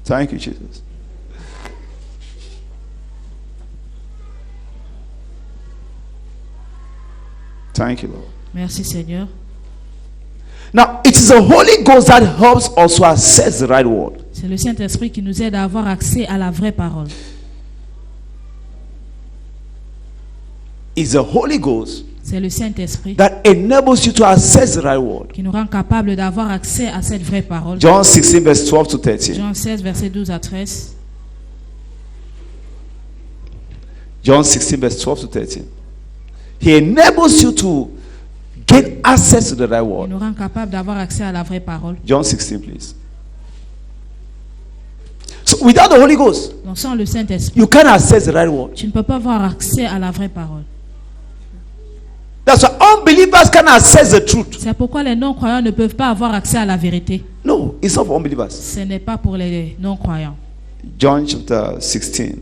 Thank you, Jesus. Thank you, Lord. Merci Seigneur. Now, it is the Holy Ghost that helps us to access the right word. C'est le Saint-Esprit qui nous aide à avoir accès à la vraie parole. It's the Holy Ghost C'est le Saint-Esprit that enables you to access the right word. qui nous rend capable d'avoir accès à cette vraie parole. John 16, verse 12 to 13. Jean 16, verset 12 à 13. John 16, verse 12 to 13. He enables you to get access to the right Il word. nous rend capable d'avoir accès à la vraie parole. John 16, please. So, without the Holy Ghost, Donc sans le Saint-Esprit, you can't access the right word. tu ne peux pas avoir accès à la vraie parole. That's why unbelievers can access the truth. C'est pourquoi les non-croyants ne peuvent pas avoir accès à la vérité. No, it's not for unbelievers. Ce n'est pas pour les non-croyants. John chapter 16,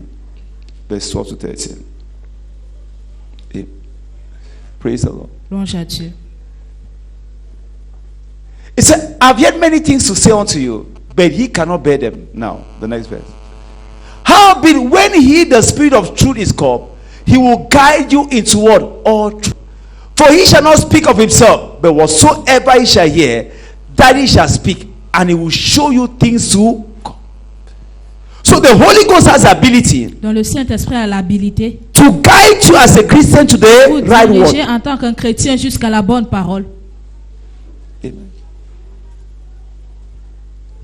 verse 12 to 13. Yeah. Praise the Lord. Louange à Dieu. It said, I've yet many things to say unto you, but ye cannot bear them. Now, the next verse. Howbeit, when he, the Spirit of truth, is come, he will guide you into what? All truth. For he shall not speak of himself, but whatsoever he shall hear, that he shall speak, and he will show you things to come. So the Holy Ghost has ability Donc le Saint-Esprit a l'habilité to guide you as a Christian to pour the right diriger word. en tant qu'un chrétien jusqu'à la bonne parole. Amen.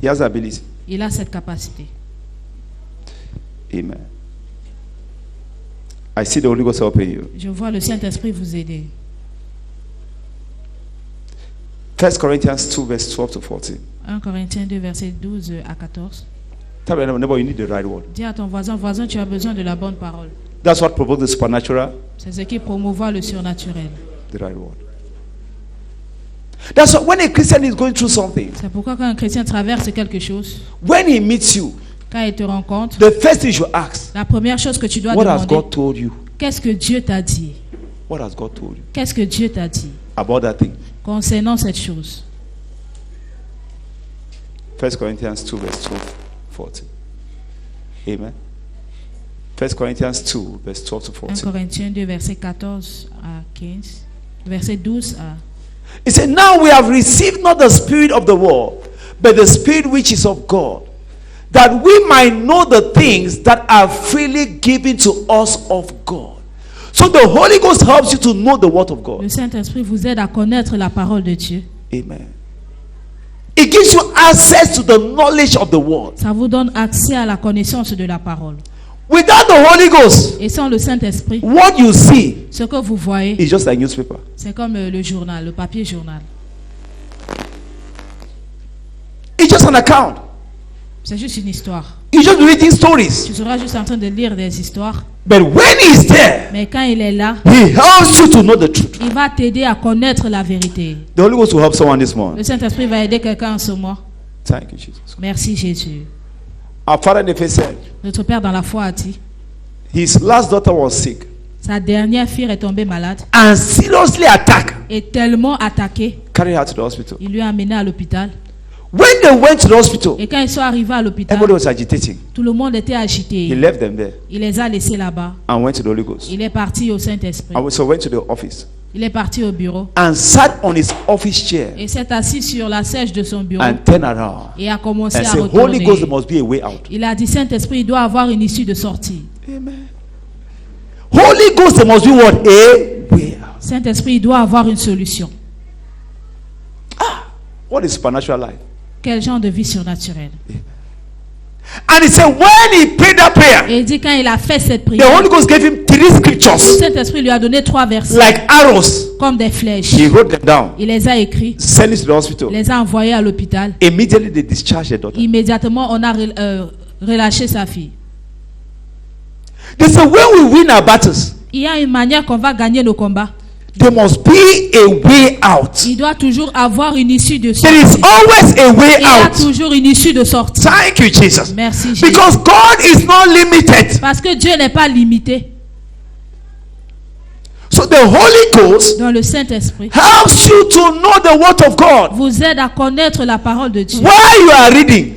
He has ability. Il a cette capacité. Amen. I see the Holy Ghost helping you. Je vois le Saint-Esprit vous aider. 1 Corinthians 2, verse 12 to 14. 1 Corinthiens 2, verset 12 à 14. Tell your neighbor you need the right word. Dis à ton voisin, voisin, tu as besoin de la bonne parole. That's what provokes the supernatural, C'est ce qui promouvoit le surnaturel. the right word. That's why when a Christian is going through something, C'est pourquoi quand un chrétien traverse quelque chose, when he meets you, quand il te rencontre, the first thing you should ask, la première chose que tu dois what has demander, God told you? qu'est-ce que Dieu t'a dit? What has God told you Qu'est-ce que Dieu t'a dit about that thing? concernant cette chose? 1 Corinthians 2, verse 12, 14. Amen. 1 Corinthians 2, verse 12 to 1 14. Corinthiens 2, verset 14 à 15. Verset 12 à... He said, now we have received not the spirit of the world, but the spirit which is of God, that we might know the things that are freely given to us of God. So the Holy Ghost helps you to know the word of God. Le Saint-Esprit vous aide à connaître la parole de Dieu. Amen. It gives you access to the knowledge of the word. Ça vous donne accès à la connaissance de la parole. Without the Holy Ghost, Et sans le Saint-Esprit, what you see ce que vous voyez, is just like newspaper. c'est comme le journal, le papier journal. It's just an account. C'est juste une histoire. You're just reading stories. Tu seras juste en train de lire des histoires. But when he's there, Mais quand il est là, he helps you to know the truth. il va t'aider à connaître la vérité. The Holy Ghost will help someone this morning. Le Saint-Esprit va aider quelqu'un en ce mois. Thank you, Jesus. Merci Jésus. Our father in the faith said, Notre Père dans la foi a dit, his last daughter was sick. Sa dernière fille est tombée malade and seriously attacked. et tellement attaquée, Carried her to the hospital. il lui a amené à l'hôpital. When they went to the hospital, Et quand ils sont arrivés à l'hôpital, everybody was agitating. tout le monde était He agité. left them there Il les a laissés là-bas. and went to the Holy Ghost. Il est parti au Saint-Esprit. And so went to the office Il est parti au bureau and sat on his office chair et s'est assis sur la siège de son bureau and turned around et a commencé and à said, Holy retourner. Ghost, there must be a way out. Il a dit, Saint-Esprit, il doit avoir une issue de sortie. Amen. Holy Ghost, there must be what? A way out. Saint-Esprit, il doit avoir une solution. What is supernatural life? Quel genre de vie surnaturelle? And he said, when he prayed that prayer, Et il dit, quand il a fait cette the prière, Holy Ghost gave him 3 le scriptures Saint-Esprit lui a donné 3 versets like arrows. comme des flèches. He wrote them down, Il les a écrits, sent it to the hospital. les a envoyés à l'hôpital. Immediately they discharged their daughter. Immédiatement, on a relâché sa fille. They said, when we win our battles, Il y a une manière qu'on va gagner nos combats. there must be a way out. Il doit toujours avoir une issue de There is sortie. always a way Il y a out. toujours une issue de sortie. Thank you, Jesus. Merci Jésus. Because God is not limited. Parce que Dieu n'est pas limité. So the Holy Ghost Dans le Saint-Esprit, helps you to know the word of God. vous aide à connaître la parole de Dieu. While you are reading,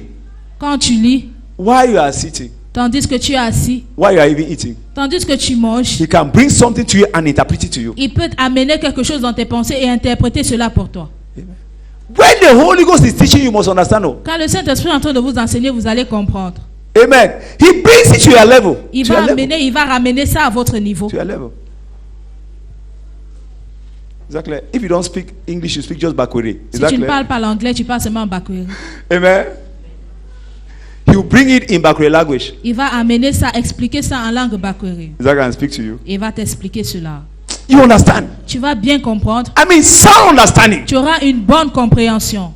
Quand tu lis, while you are sitting, tandis que tu es assis, while you are even eating, tandis que tu manges, He can bring something to you and interpret it to you. il peut amener quelque chose dans tes pensées et interpréter cela pour toi. When the Holy Ghost is teaching, you must understand. Oh. Quand le Saint-Esprit est en train de vous enseigner, vous allez comprendre. Amen. He brings it to your level. Il To va your level. amener, il va ramener ça à votre niveau. To your level. Exactly. If you don't speak English, you speak just Bakwere. Si Exactly. tu ne parles pas l'anglais, tu parles seulement en Bakweri. Amen. He will bring it in Bakwere language. Il va amener ça, expliquer ça en langue Bakweri. Exactly, and speak to you. Il va t'expliquer cela. You understand? Tu vas bien comprendre. I mean, sound understanding. Tu auras une bonne compréhension.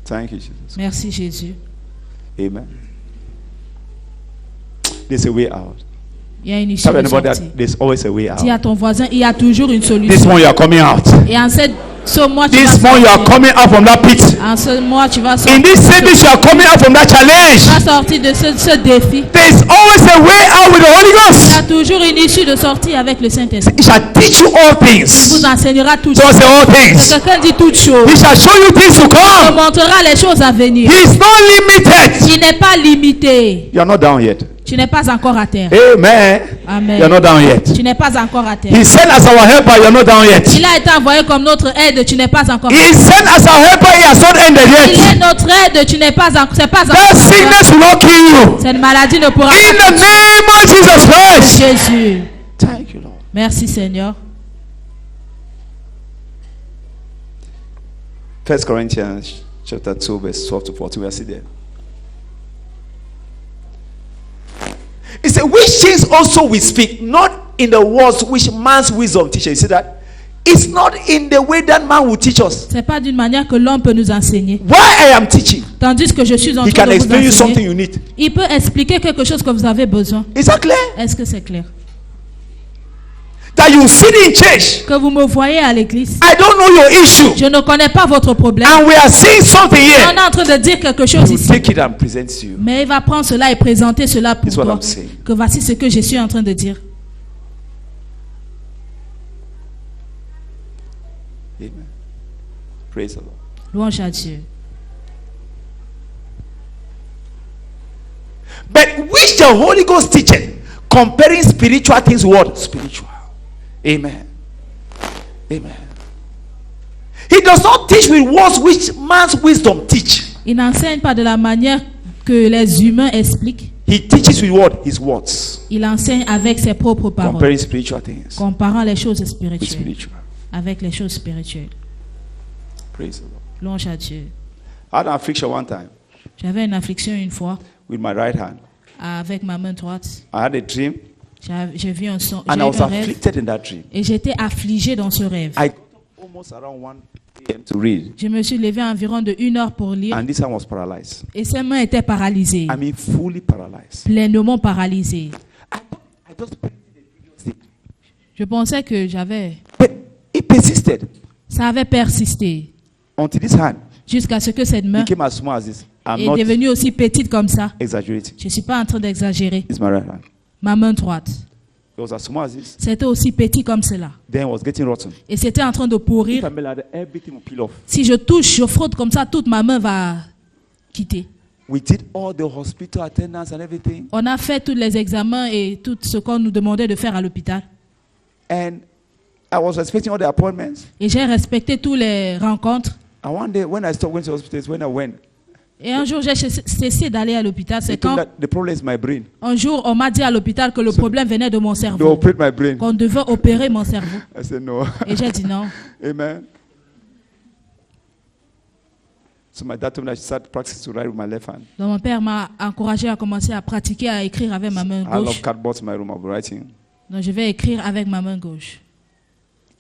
Thank you, Jesus. Merci Jésus. Amen. There's a way out. Il y a une issue Tell de anybody sortie. that there's always a way Dis à out. ton voisin, il y a toujours une This solution. morning you are coming out. Et en ce mois, tu This vas morning you are sortir. coming out from that pit. En ce mois, tu vas In sortir. this service you are coming out from that challenge. Tu vas sortir de ce défi. There's always a way out with the Holy Il y Ghost. a toujours une issue de sortie avec le Saint-Esprit. He shall teach you all Il things. vous enseignera toutes So choses. say all things. Quelqu'un dit toutes choses. He shall show you things to Il te come. montrera les choses à venir. He is not limited. Il n'est pas limité. You are not down yet. Tu n'es pas encore à terre. Amen. Amen. You are not down yet. Tu n'es pas encore à terre. He sent as our helper. You are not down yet. Il a été envoyé comme notre aide. Tu n'es pas encore. He sent as our helper. He has not ended Il est yet. notre aide. Tu n'es pas encore. C'est pas encore. That sickness will not kill you. Cette maladie ne pourra In pas. the name of Jesus Christ. Jésus. Thank you, Lord. Merci Seigneur. 1 Corinthians chapter 2, verse 12 to 14. We are sitting there. He said, which things also we speak, not in the words which man's wisdom teaches. You see that? It's not in the way that man will teach us. C'est pas d'une manière que l'homme peut nous enseigner. Why I am teaching, Tandis que je suis en he train can de vous explain you something enseigner. you need. Il peut expliquer quelque chose que vous avez besoin. Is that clear? Est-ce que c'est clair? That you sit in church. Que vous me voyez à l'église. I don't know your issue. Je ne connais pas votre problème. And we are seeing something On here. est en train de dire quelque He chose will ici. take it and present it to you. Mais il va prendre cela et présenter cela pour It's what toi. I'm saying. Que voici ce que je suis en train de dire. Amen. Praise the Lord. Louange à Dieu. But which the Holy Ghost teacheth, comparing spiritual things with what? Spiritual. Amen. Amen. He does not teach with words which man's wisdom teach. Il n'enseigne pas de la manière que les humains expliquent. He teaches with what? His words. Il enseigne avec ses propres paroles. Comparing spiritual things Comparant les choses with spirituelles spiritual. avec les choses spirituelles. Praise the Lord. Louange à Dieu. I had an affliction one time J'avais une affliction une fois with my right hand. avec ma main droite. I had a dream J'ai vu un son, and j'ai I eu was un rêve afflicted in that dream. et j'étais affligé dans ce rêve. I got up almost around 1 a.m. to read, Je me suis levé à environ de 1 heure pour lire and this hand was paralyzed. et ses mains étaient paralysées, I mean, fully paralyzed. pleinement paralysées. I just put it in the previous day. Je pensais que j'avais, But it persisted ça avait persisté until this hand jusqu'à ce que cette main became as small as this. I'm est not devenue aussi petite comme ça. exaggerating. Je ne suis pas en train d'exagérer. It's my right hand. Ma main droite. It was as small as this. C'était aussi petit comme cela. Then it was getting rotten. Et c'était en train de If pourrir. I made like that, everything will peel off. Si je touche, je frotte comme ça, toute ma main va quitter. We did all the hospital attendance and everything. On a fait tous les examens et tout ce qu'on nous demandait de faire à l'hôpital. And I was respecting all the appointments. Et j'ai respecté toutes les rencontres. And one day, when I stopped going to hospitals, when I went, Et un jour, j'ai cessé d'aller à l'hôpital. they C'est told quand me that the problem is my brain. un jour, on m'a dit à l'hôpital que le problème venait de mon They cerveau. operate my brain. Qu'on devait opérer mon cerveau. I said no. Et j'ai dit non. Amen. So my dad told me I should start practicing to write with my left hand. Donc mon père m'a encouragé à commencer à pratiquer, à écrire avec ma main I love gauche. cardboard in my room. I'll be writing. Donc je vais écrire avec ma main gauche.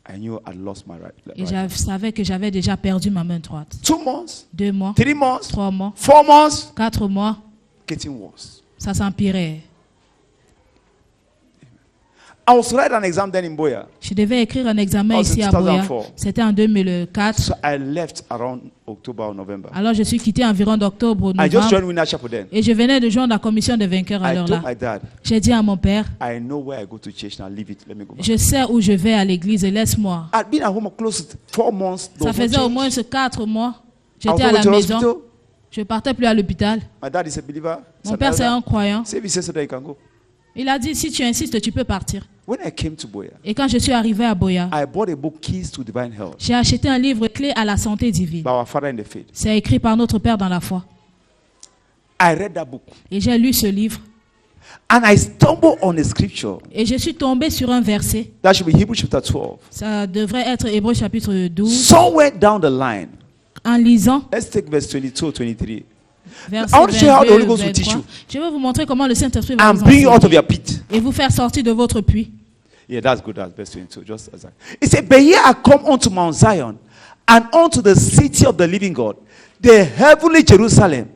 I knew I'd lost my right. Et right. je savais que j'avais déjà perdu ma main droite. 2 months, 2 mois, 3 months, 3 mois, 4 months, 4 mois, getting worse. ça s'empirait. I was to write an exam then in Boya. Je devais écrire un examen Oh, ici c'est à Boya. 2004. C'était en 2004. So I left around October or November. Alors je suis quitté environ d'octobre au I just novembre. joined Winner Chapel then. Et je venais de joindre la commission des vainqueurs à I l'heure told là. my dad, J'ai dit à mon père, I know where I go to church now. Leave it. Let me go back. je sais où je vais à l'église et laisse-moi. I'd been at home close to 4 months. There Ça was no faisait au change. moins 4 mois. I was J'étais à going la to the maison. hospital. Je partais plus à l'hôpital. My dad is a believer. He's Mon an père c'est elder. un croyant. Say if he says so that you can go. Il a dit, si tu insistes, tu peux partir. When I came to Boya, Et quand je suis arrivé à Boya, I bought a book, Keys to Divine Health, j'ai acheté un livre clé à la santé divine. by our father in the faith. C'est écrit par notre Père dans la foi. I read that book Et j'ai lu ce livre. and I stumbled on a scripture. Et je suis tombé sur un verset. That should be Hebrews chapter 12. Ça devrait être Hébreux chapitre 12. Somewhere down the line, En lisant, let's take verse 22 or 23. verset I want to show you how the Holy 22, Ghost will teach 23. you. Je vais vous montrer comment le Saint-Esprit va And vous bring you out of enseigner your pit. et vous faire sortir de votre puits. Yeah, that's good. That's verse 22. Just as that. It said, But ye are come unto Mount Zion, and unto the city of the living God, the heavenly Jerusalem,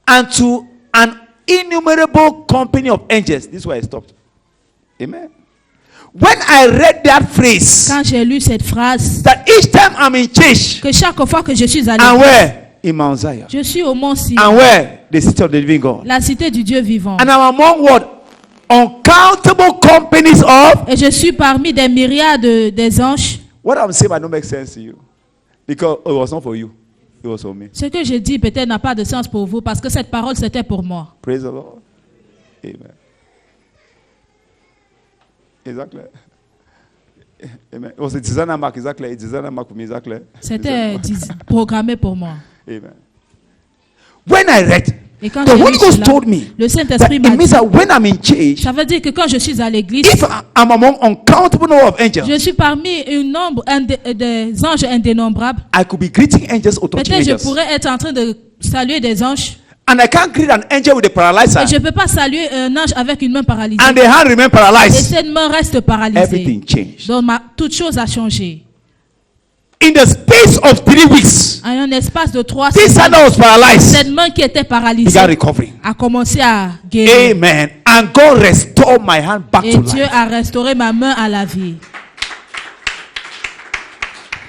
and to an innumerable company of angels. This is where I stopped. Amen. When I read that phrase, Quand j'ai lu cette phrase, that each time I'm in church, que chaque fois que je suis à and l'église, where? In Mount Zion. je suis au mont Sion, And where? The city of the living God. la cité du Dieu vivant. And I'm among what? Uncountable companies of. Et je suis parmi des myriades des anges. What I'm saying might not make sense to you. Because it was not for you. It was for me. Ce que je dis peut-être n'a pas de sens pour vous parce que cette parole c'était pour moi. Praise the Lord. Amen. Exactly. Amen. It was a designer mark, exactly. A designer mark for me, exactly. C'était Designer mark. programmé pour moi. Amen. When I read, Et quand the j'ai Holy lu Ghost cela, told me le that Saint-Esprit it m'a means dit, that when I'm in church, ça veut dire que quand je suis à l'église, if I'm among uncountable number of angels, je suis parmi des anges indénombrables. I could be greeting angels or touching Peut-être je angels. pourrais être en train de saluer des anges. And I can't greet an angel with a paralyzer. Et je ne peux pas saluer un ange avec une main paralysée. And the hand remain Et paralyzed. cette main reste paralysée. Everything changed. Donc toute chose a changé. In the space of 3 weeks, En un espace de 3 this hand semaines, that was paralyzed cette main qui était paralysée began recovering. a commencé à guérir. Amen. And God restored my hand back Et to Dieu life. a restauré ma main à la vie.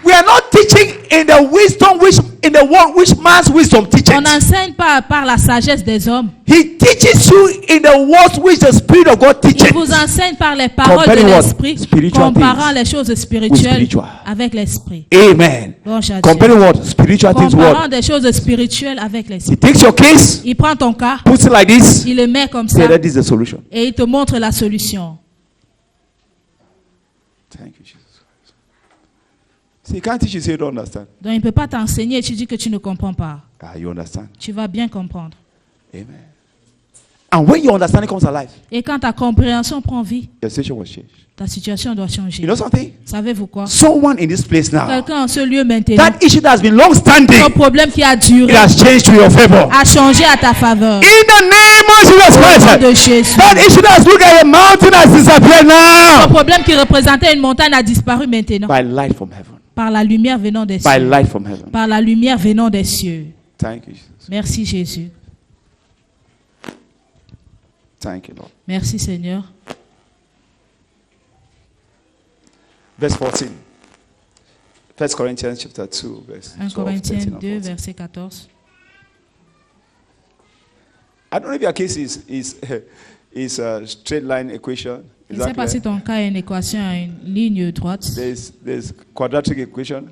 We are not teaching in the wisdom in the world which man's wisdom teaches. On n'enseigne pas par la sagesse des hommes. He teaches you in the words which the Spirit of God Il teaches. vous enseigne par les paroles de Comparing what? l'esprit, Spiritual comparant things les choses spirituelles spiritual. avec l'esprit. Amen. Bon, j'ai dit. Comparing what? Spiritual things Comparant what? des choses spirituelles avec l'esprit. He takes your case, Il prend ton cas, puts it like this, il le met comme say ça that is the solution. et il te montre la solution. Thank you, Jesus Christ. See, he can't teach you, say you don't understand. Donc il ne peut pas t'enseigner et tu dis que tu ne comprends pas. Ah, you understand. Tu vas bien comprendre. Amen. And when your understanding comes alive, Et quand ta compréhension prend vie, your situation will change. ta situation doit changer. You know something? Savez-vous quoi? Someone in this place now, Quelqu'un en ce lieu maintenant, that issue that has been long standing, un problème qui a duré, it has changed to your favor. a changé à ta faveur. In the name of Jesus Au nom Christ, de Jésus. that issue that has looked at a mountain has disappeared Un now. problème qui représentait une montagne a disparu maintenant. By light from heaven. Par la lumière venant des By cieux. light from heaven. Par la lumière venant des cieux. Thank you, Jesus. Merci Jésus. Thank you, Lord. Merci Seigneur. Verse 14. 1 Corinthians chapter 2, verse 1 12, Corinthiens 13 and 2, 14. verset 14. I don't know if your case is a straight line equation. Je Is ne sais that pas si clear? ton cas est une équation à une ligne droite There's quadratic equation.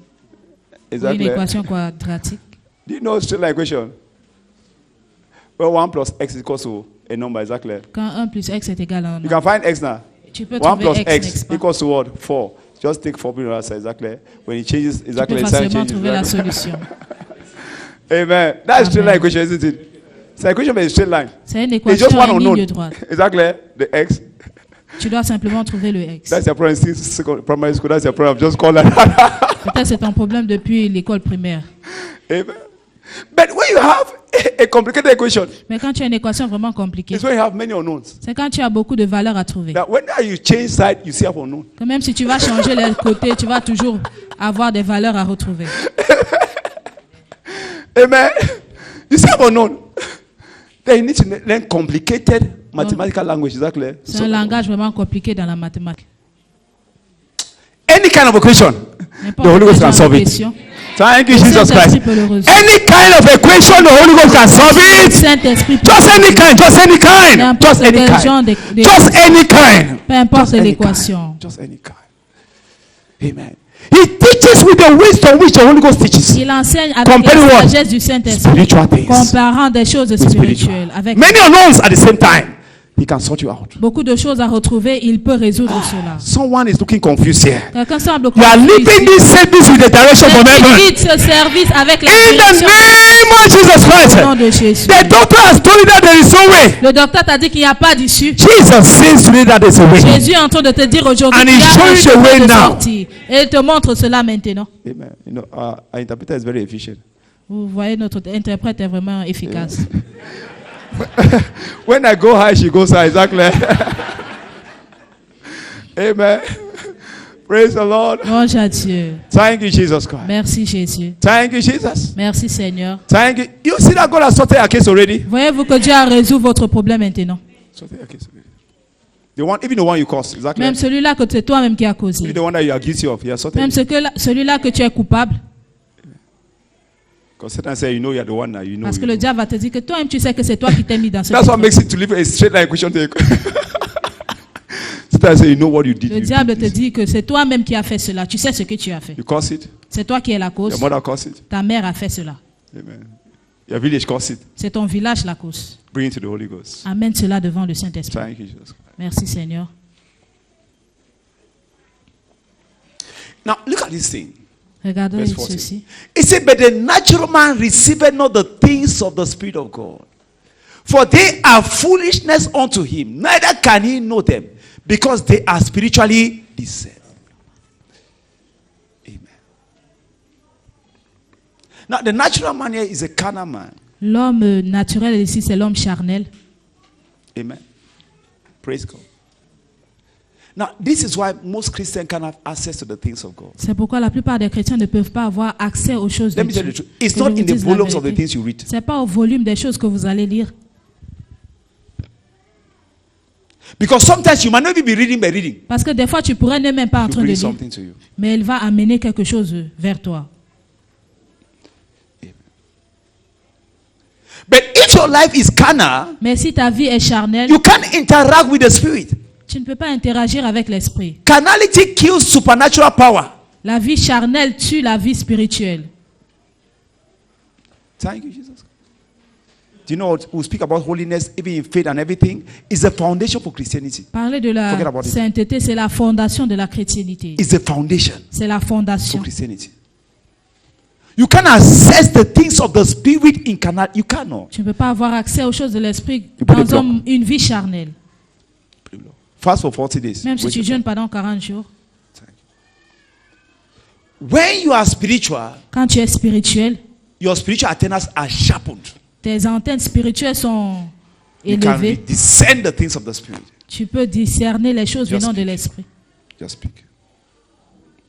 Is ou that une clear? équation quadratique. Do you know straight line equation? Well, 1 plus x is equal to a number. Is that clear? Quand 1 plus x est égal à 1, You can find x now. tu peux 1 trouver plus x, x n'est-ce pas? equals to what? 4. Just take 4 on the other side. Is that clear? When it changes, is Tu that peux clear? The sign facilement changes. trouver Is la that clear? solution. Amen. That's straight Amen. line equation, isn't it? It's an equation, but it's straight line. C'est une It's équation just one à ligne unknown. droite. Is that clear? The x. Tu dois simplement trouver le x. That's your problem. Since primary school, that's your problem. Just call that. Peut-être c'est ton problème depuis l'école primaire. Amen. But when you have a complicated equation, Mais quand tu as une équation vraiment compliquée, it's when you have many unknowns. c'est quand tu as beaucoup de valeurs à trouver. That when you change side, you see have unknown. Que même si tu vas changer les côtés, tu vas toujours avoir des valeurs à retrouver. Amen. You see have unknown. Then you need to learn complicated mathematical language. Is that clear? C'est un langage vraiment compliqué dans la mathématique. Any kind of equation, the N'importe Holy quel Ghost genre can de solve it. question, Thank you, Le Jesus Saint-Esprit Christ. peut le résoudre. Any kind of equation, the Holy Ghost can solve Le it. Saint-Esprit peut Just any kind, just any kind, N'importe just any quel genre kind, de- just any kind, peu importe just any l'équation. kind, just any kind. Amen. He teaches with the wisdom which the Holy Ghost teaches. Il enseigne avec Comparing la what? sagesse du Saint-Esprit, Spiritual things. comparant des choses spirituelles avec Many unknowns at the same time. He can sort you out. beaucoup de choses à retrouver. Il peut résoudre cela. Someone is looking confused here. Quelqu'un semble You are confus leaving ici. this service with the direction from Mais tu heaven. quittes ce service avec la In the direction name of Jesus au nom Christ. de Jésus. The doctor has told you that there is no way. Le docteur t'a dit qu'il n'y a pas d'issue. Jesus says today that there is a way. Jésus est en train de te dire aujourd'hui And qu'il y he's a un showing the chemin way de now. sortie. Et il te montre cela maintenant. Amen. You know, our interpreter is very efficient. Vous voyez, notre interprète est vraiment efficace. When I go high, she goes high. Exactly. Amen. Praise the Lord. Louange à Dieu. Thank you, Jesus Christ. Merci Jésus. Thank you, Jesus. Merci Seigneur. Thank you. You see that God has sorted your case already? Voyez-vous que Dieu a résolu votre problème maintenant. Sorted your case already. The one, even the one you caused. Exactly. Même celui-là que c'est toi-même qui as Even causé. the one that you are guilty of. He has sorted Même it. celui-là que tu es coupable. Because Satan said, you know, you are the one that you know. Parce que you le know. diable va te dire que toi-même tu sais que c'est toi qui t'es mis dans ce That's what problème. makes it to live a straight line equation. Satan said, you know what you did. Le You diable did te this. dit que c'est toi-même qui as fait cela. Tu sais ce que tu as fait. You caused it. C'est toi qui es la cause. Your mother caused it. Ta mère a fait cela. Amen. Your village caused it. C'est ton village la cause. Bring it to the Holy Ghost. Amène cela devant le Saint-Esprit. Thank you, Jesus. Merci Seigneur. Now, look at this thing. Regardons Verse 14. ceci. It said, but the natural man receiveth not the things of the Spirit of God. For they are foolishness unto him, neither can he know them, because they are spiritually discerned. Amen. Now, the natural man here is a carnal man. L'homme naturel ici, c'est l'homme charnel. Amen. Praise God. Now, this is why most Christians can have access to the things of God. C'est pourquoi la plupart des chrétiens ne peuvent pas avoir accès aux choses de Let me tell you Dieu. the truth. It's Que not je vous in the dise la volumes of the vérité. things you read. C'est pas au volume des choses que vous allez lire. Because sometimes you might not even be reading by reading. Parce que des fois, tu pourrais ne même pas en He'll train de bring lire. something to you. Mais il va amener quelque chose vers toi. But if your life is carnal, Mais si ta vie est charnelle, you can't interact with the Spirit. tu ne peux pas interagir avec l'esprit. Carnality kills supernatural power. La vie charnelle tue la vie spirituelle. Thank you, Jesus. Do you know what? We'll speak about holiness, even in faith and everything. It's the foundation for Christianity. Parler de Forget la about it. sainteté, c'est la fondation de la chrétienté. It's the foundation C'est la for fondation. Christianity. You can access the things of the Spirit in carnal. You cannot. Tu ne peux pas avoir accès aux choses de l'esprit You put a dans block. une vie charnelle. Fast for 40 days. Même si Wait tu a jeûnes pendant 40 jours. When you are spiritual, Quand tu es spirituel, your spiritual antennas are sharpened. tes antennes spirituelles sont You can élevées. discern the things of the Spirit. Tu peux discerner les choses Just venant de speak. l'esprit. Just speak.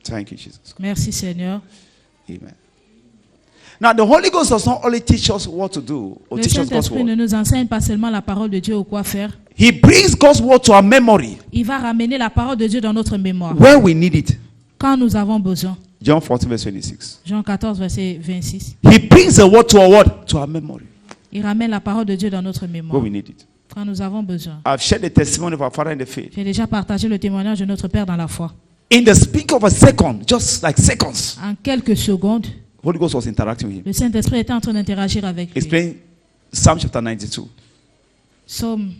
Thank you, Jesus. Merci Seigneur. Amen. Now, the Holy Ghost does not only teach us what to do or Le teach us God's Saint-Esprit ne word. nous enseigne pas seulement la parole de Dieu ou quoi faire. He brings God's word to our memory Il va ramener la parole de Dieu dans notre mémoire. where we need it. Quand nous avons besoin. John 14, verse 26. Jean 14, verset 26. He brings the word to our what? To our memory. Il ramène la parole de Dieu dans notre mémoire when we need it. quand nous avons besoin. I've shared the testimony of our father in the faith. J'ai déjà partagé le témoignage de notre Père dans la foi. In the speak of a second, just like seconds, En quelques secondes, Holy Ghost was interacting with him. le Saint-Esprit était en train d'interagir avec lui. Explain Psalm chapter 92. Psaume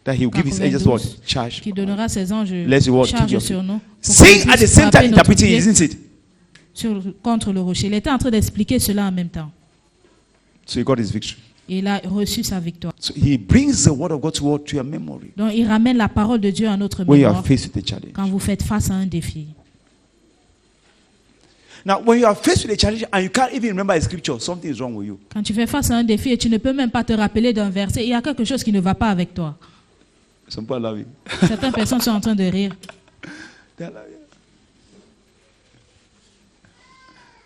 That he will give his angels 92, what? Charge. qui donnera ses anges Let's reward, keep charge your sur nous. pour Saying qu'on at the puisse same time frapper notre interpreting, pied isn't it? contre le rocher. Il était en train d'expliquer cela en même temps. So he got his victory. Et il a reçu sa victoire. So he brings the word of God to your memory Donc il ramène la parole de Dieu à notre when you are mémoire faced with a challenge. quand vous faites face à un défi. Now, when you are faced with a challenge and you can't even remember a scripture, something is wrong with you. Quand tu fais face à un défi et tu ne peux même pas te rappeler d'un verset, il y a quelque chose qui ne va pas avec toi. Some people are laughing. Certaines personnes sont en train de rire. They are laughing.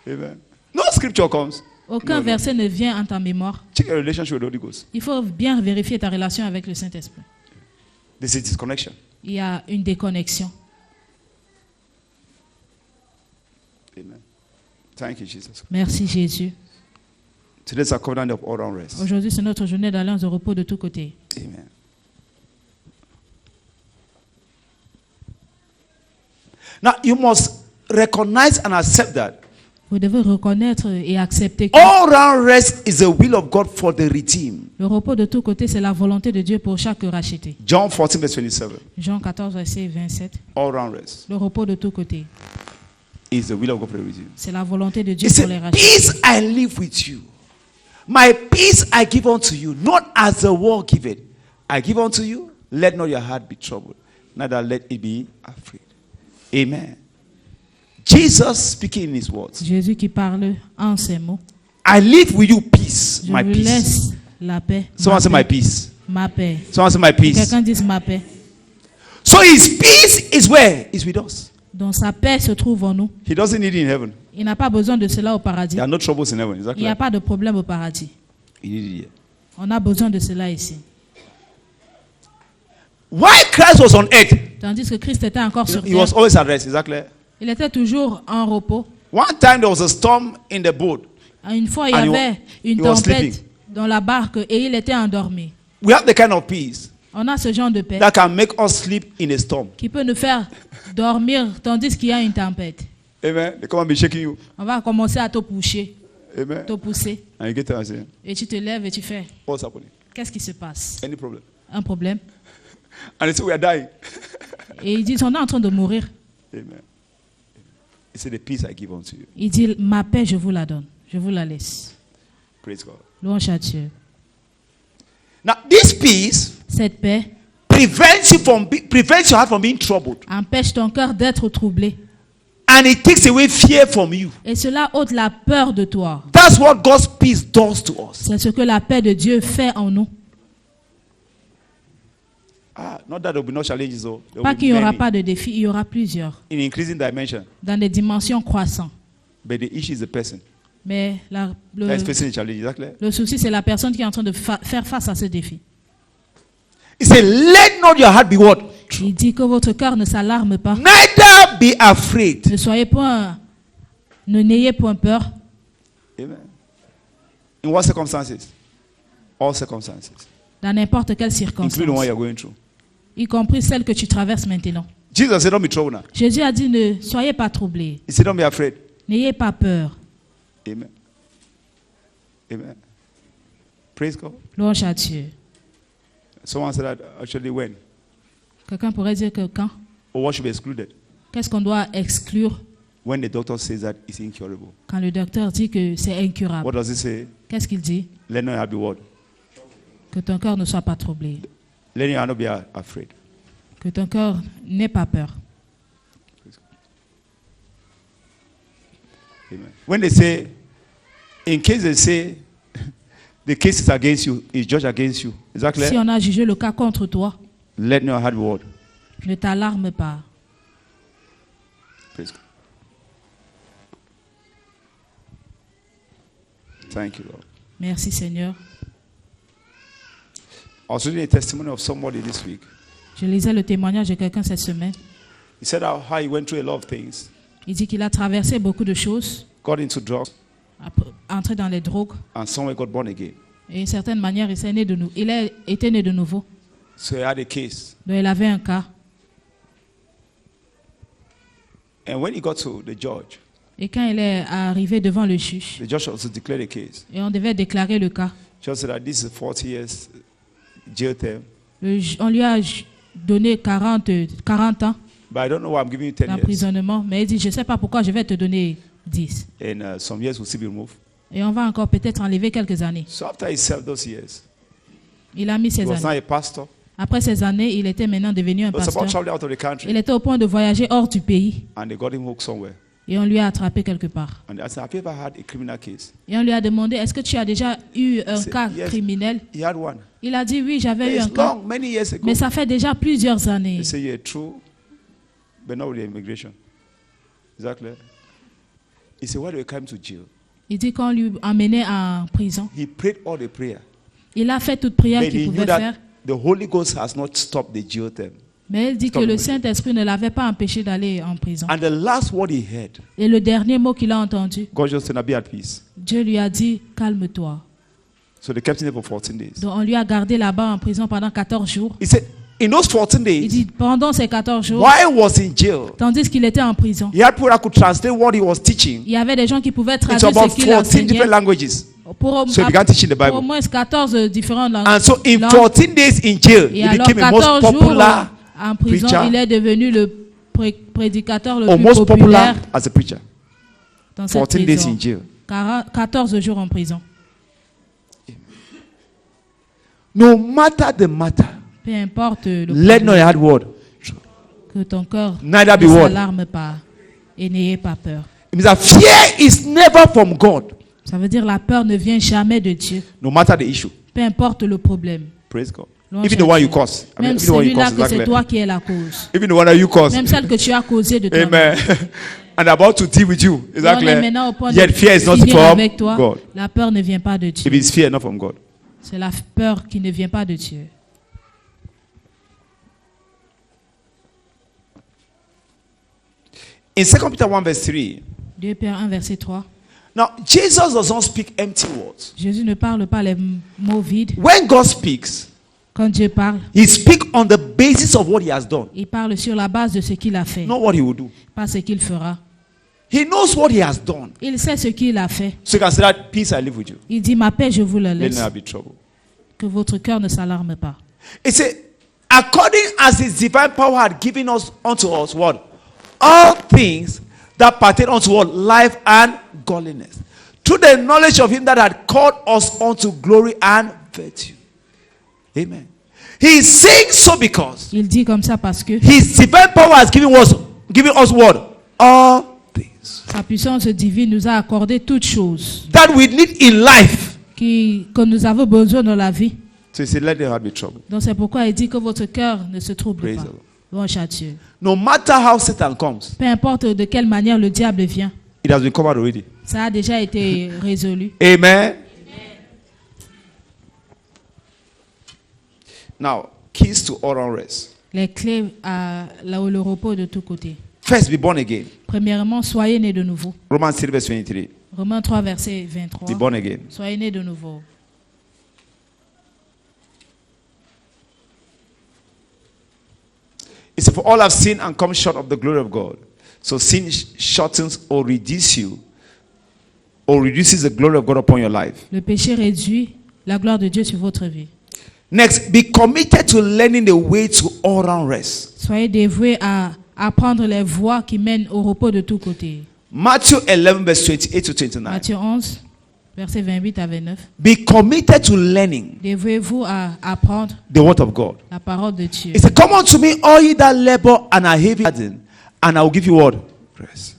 Amen. No scripture comes. Aucun No. verset ne vient en ta mémoire. Check your relationship with the Holy Ghost. Il faut bien vérifier ta relation avec le Saint-Esprit. This is disconnection. Il y a une déconnexion. Amen. Thank you, Jesus. Merci Jésus. Today's a covenant of all round rest. Aujourd'hui, c'est notre journée d'alliance de repos de tous côtés. Amen. Now, you must recognize and accept that Vous devez reconnaître et accepter que all round rest is the will of God for the redeemed. le repos de tous côtés, c'est la volonté de Dieu pour chaque racheté. John 14, verse 27. Jean 14, verset 27. All round rest Le repos de tous côtés, is the will of God for the redeemed. c'est la volonté de Dieu He pour les said, racheter. peace I leave with you. My peace I give unto you, not as the world giveth. I give unto you. Let not your heart be troubled, neither let it be afraid. Amen. Jesus speaking in his words. Jésus qui parle en ces mots. I leave with you peace, Je my vous peace. laisse la paix. Someone say Ma my paix. peace. Ma paix. Someone say my Que peace. quelqu'un dise ma paix. So his peace is where? Is with us. Donc sa paix se trouve en nous. He doesn't need it in heaven. Il n'a pas besoin de cela au paradis. There are no troubles in heaven. Il Exactly. n'y a pas de problème au paradis. He needed it here. On a besoin de cela ici. While Christ was on earth, Tandis que Christ était encore sur he was terre. always at rest. Exactly. Il était toujours en repos. One time there was a storm in the boat. Une fois, il y And he avait une he was tempête sleeping. dans la barque et il était endormi. We have the kind of peace On a ce genre de paix that can make us sleep in a storm. qui peut nous faire dormir tandis qu'il y a une tempête. Amen. They come and be shaking you. On va commencer à te pousser, Amen. te pousser. And you get there and say, Et tu te lèves et tu fais, what's happening? qu'est-ce qui se passe? Any problem? Un problème. And they say, we are dying. Et ils disent, on est en train de mourir. Amen. He said, the peace I give unto you. Il dit, ma paix, je vous la donne. Je vous la laisse. Praise God. Louange à Dieu. Now, this peace Cette paix prevents your heart from being troubled. empêche ton cœur d'être troublé. And it takes away fear from you. Et cela ôte la peur de toi. That's what God's peace does to us. C'est ce que la paix de Dieu fait en nous. Not that there will be no challenges, though. There Pas will be qu'il n'y aura many pas de défis, il y aura plusieurs. in increasing dimension. Dans des dimensions croissantes. But the issue is the person Mais that is facing the challenge. Exactly. le souci, c'est la personne qui est en train de faire face à ce défi. He said, let not your heart be what? Il dit que votre cœur ne s'alarme pas. Neither be afraid. Ne n'ayez point peur. Amen. In what circumstances? All circumstances. Dans n'importe quelle Including what circonstance. you're going through. Y compris celle que tu traverses maintenant. Jesus said, don't be troubled now. Jésus a dit, ne soyez pas troublés. He said, don't be afraid. N'ayez pas peur. Amen. Amen. Praise God. Louange à Dieu. Someone said that actually when? Quelqu'un pourrait dire que quand? Or what should be excluded? Qu'est-ce qu'on doit exclure When the doctor says that it's incurable. quand le docteur dit que c'est incurable? What does he say? Qu'est-ce qu'il dit? Let not your heart be what? Que ton cœur ne soit pas troublé. Let your heart not be afraid. Que ton cœur n'ait pas peur. Amen. When they say, in case they say, the case is against you, is judged against you. Is that clear? Si on a jugé le cas contre toi, Let not your heart be what? ne t'alarme pas. Praise God. Thank you, Lord. Merci Seigneur. I was reading a testimony of somebody this week. Je lisais le témoignage de quelqu'un cette semaine. He said how he went through a lot of things. Il dit qu'il a traversé beaucoup de choses, Got into drugs, entré dans les drogues, and somewhere got born again. Et d'une certaine manière, il a été né de nouveau. So he had a case. Donc il avait un cas. And when he got to the judge, Et quand il est arrivé devant le juge, the judge also declared a case. et on devait déclarer le cas, Judge said that this is 40 years jail term. on lui a donné 40 ans But I don't know why I'm giving you 10 years. d'emprisonnement. Mais il dit, je ne sais pas pourquoi je vais te donner 10. And some years will still be removed. Et on va encore peut-être enlever quelques années. So after he served those years, Il a mis he ces was now années. a pastor. Après ces années, il était maintenant devenu un He was about pasteur. traveling out of the country. Il était au point de voyager hors du pays. And they got him hooked somewhere. Et on lui a attrapé quelque part. And I said, have you ever had a criminal case? Et on lui a demandé, est-ce que tu as déjà eu un C'est- cas yes. criminel? He had one. Il a dit, oui, j'avais eu un It's cas. long, many years ago. Mais ça fait déjà plusieurs années. They say, yeah, true, but not with the immigration. Exactly. He said, why do you come to jail? Il dit qu'on lui emmenait en prison. He prayed all the prayer. Il a fait toute prière But qu'il he knew pouvait faire. that the Holy Ghost has not stopped the jail term. Mais il dit que Stop. le Saint-Esprit ne l'avait pas empêché d'aller en prison. And the last word he heard, Et le dernier mot qu'il a entendu, God just said, be at peace. Dieu lui a dit, calme-toi. So they kept him there for 14 days. Donc on lui a gardé là-bas en prison pendant 14 jours. He said, in those 14 Il days, dit, pendant ces 14 jours, while he was in jail, tandis qu'il était en prison, he had people that could translate what he was teaching il y avait des gens qui pouvaient into traduire about ce qu'il 14 enseignait different languages. pour, So he began teaching the pour au Bible. moins 14 différentes langues. And so in 14 days in jail, Et he alors became a most 14 jours popular, en prison, preacher. il est devenu le prédicateur le or plus most popular populaire as a preacher. dans cette 14 days prison. in jail. 14 jours en prison. No matter the matter, Peu importe le let not problème, your heart word. que ton cœur Neither be ne what? s'alarme pas et n'ayez pas peur. It means that fear is never from God, Ça veut dire la peur ne vient jamais de Dieu. no matter the issue. Peu importe le problème. Praise God. Louange Even à the one you Dieu. cause. Même even the one you celui-là cause, que c'est exactly. toi qui es la cause. Even the one that you cause. Même celle que tu as causée de toi-même. Amen. And about to deal with you. Et on est Exactly. maintenant au point Yet de fear is not finir from avec toi. God. La peur ne vient pas de Dieu. If it's fear, not from God. C'est la peur qui ne vient pas de Dieu. In 2 Peter 1 verse 3, 2 Pierre 1, verset 3. now Jesus does not speak empty words. Jésus ne parle pas les mots vides. When God speaks, Quand Dieu parle, he speaks on the basis of what he has done, il parle sur la base de ce qu'il a fait, not what he will do. pas ce qu'il fera. He knows what he has done. Il sait ce qu'il a fait. So you can say that peace I live with you. Il dit, ma paix, je vous la Let laisse. there be trouble. Que votre cœur ne s'alarme pas. It says, according as his divine power had given us unto us what? All things that pertain unto what? Life and godliness. Through the knowledge of him that had called us unto glory and virtue. Amen. He is saying so because Il dit comme ça parce que his divine power has given us what? All things sa puissance divine nous a accordé toutes choses that we need in life. que nous avons besoin dans la vie. So he said, let there be trouble. Donc c'est pourquoi il dit que votre cœur ne se trouble Praise pas. the Lord. Louange à Dieu. No matter how Satan comes, Peu importe de quelle manière le diable vient, it has been covered already. ça a déjà été résolu. Amen. Now, keys to all rest. Les clés à le repos de tous côtés. First, be born again. Premièrement, soyez nés de nouveau. Romans 3, verse 23. Romains 3, verset 23. Be born again. Soyez nés de nouveau. It says, for all have sinned and come short of the glory of God. So sin shortens or reduces you, or reduces the glory of God upon your life. Le péché réduit la gloire de Dieu sur votre vie. Next, be committed to learning the way to all round rest. Soyez dévoués à apprendre les voies qui mènent au repos de tous côtés. Matthew 11, verse 28 to 29. Matthieu 11, verset 28 à 29. Be committed to learning Dévouez-vous à apprendre the word of God. la parole de Dieu. It said, come unto me, all ye that labor and are heavy laden, and I will give you what? Rest.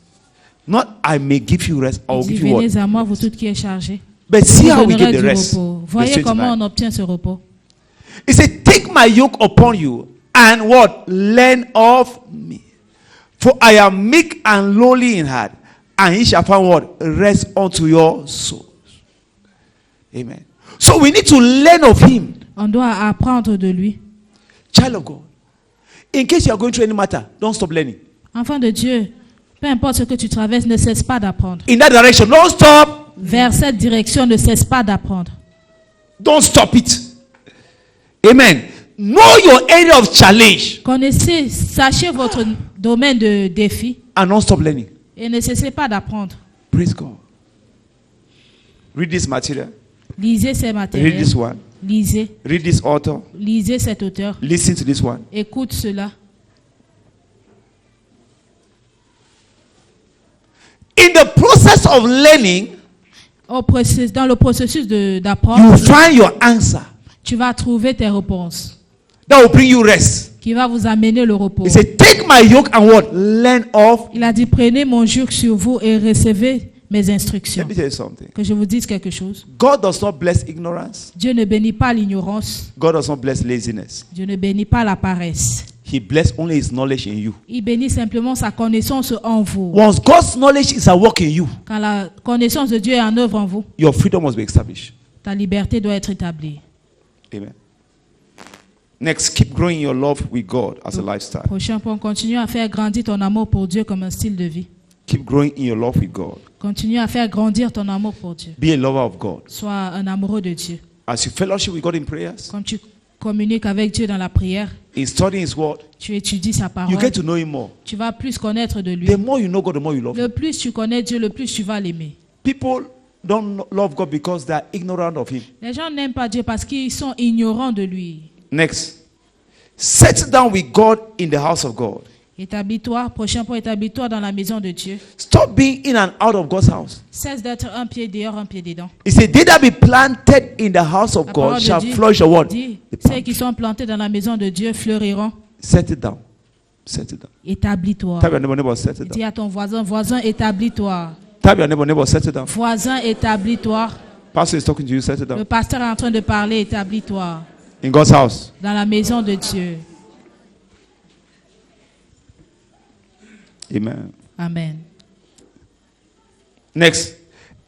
Not I may give you rest, I will Il dit, give you what? venez à moi, vous toutes qui êtes chargés. But see Je how vous we donnerai get the du rest. repos. Verse Voyez comment 29. on obtient ce repos. It said, take my yoke upon you, and what? Learn of me. For I am meek and lowly in heart, and ye shall find what? Rest unto your souls. Amen. So we need to learn of him. On doit apprendre de lui. Child of God. In case you are going through any matter, don't stop learning. Enfant de Dieu, peu importe ce que tu traverses, ne cesse pas d'apprendre. In that direction, don't stop. Vers cette direction, ne cesse pas d'apprendre. Don't stop it. Amen. Know your area of challenge Sachez votre domaine de défi and don't stop learning. et ne cessez pas d'apprendre. Praise God. Read this material. Lisez ces Read matériels. this one. Lisez. Read this author. Lisez cet auteur. Listen to this one. Écoute cela. In the process of learning, Dans le processus you d'apprendre, find your answer tu vas trouver tes réponses that will bring you rest. qui va vous amener le repos. He said, take my yoke and what? Learn of. Il a dit, prenez mon joug sur vous et recevez mes instructions. Let me tell you something. Que je vous dise quelque chose. God does not bless ignorance. Dieu ne bénit pas l'ignorance. God does not bless laziness. Dieu ne bénit pas la paresse. He bless only his knowledge in you. Il bénit simplement sa connaissance en vous. Once God's knowledge is at work in you, Quand la connaissance de Dieu est en œuvre en vous, your freedom must be established. ta liberté doit être établie. Amen. Next, keep growing your love with God as a lifestyle. Prochain point, continue à faire grandir ton amour pour Dieu comme un style de vie. Keep growing in your love with God. Continue à faire grandir ton amour pour Dieu. Be a lover of God. Sois un amoureux de Dieu. As you fellowship with God in prayers, Quand tu communiques avec Dieu dans la prière, in studying His Word, tu étudies sa you parole, get to know Him more. tu vas plus connaître de lui. The more you know God, the more you love Him. Le plus tu connais Dieu, le plus tu vas l'aimer. People don't love God because they are ignorant of Him. Les gens n'aiment pas Dieu parce qu'ils sont ignorants de lui. Next, sit down with God in the house of God. Établis-toi, prochain point, établis-toi dans la maison de Dieu. Stop being in and out of God's house. Cesse d'être un pied dehors, un pied dedans. He said, they that be planted in the house of La God parole shall de Dieu flourish the word. dit, The ceux plant. qui sont plantés dans la maison de Dieu fleuriront. Set it down. Set it down. Établis-toi. Tell your neighbor, set it Dis down. à ton voisin, établis-toi. Tell your neighbor, set it down. Voisin, établis-toi. Pastor is talking to you, set it Le down. pasteur est en train de parler, établis-toi. In God's house. Dans la maison de Dieu. Amen. Amen. Next,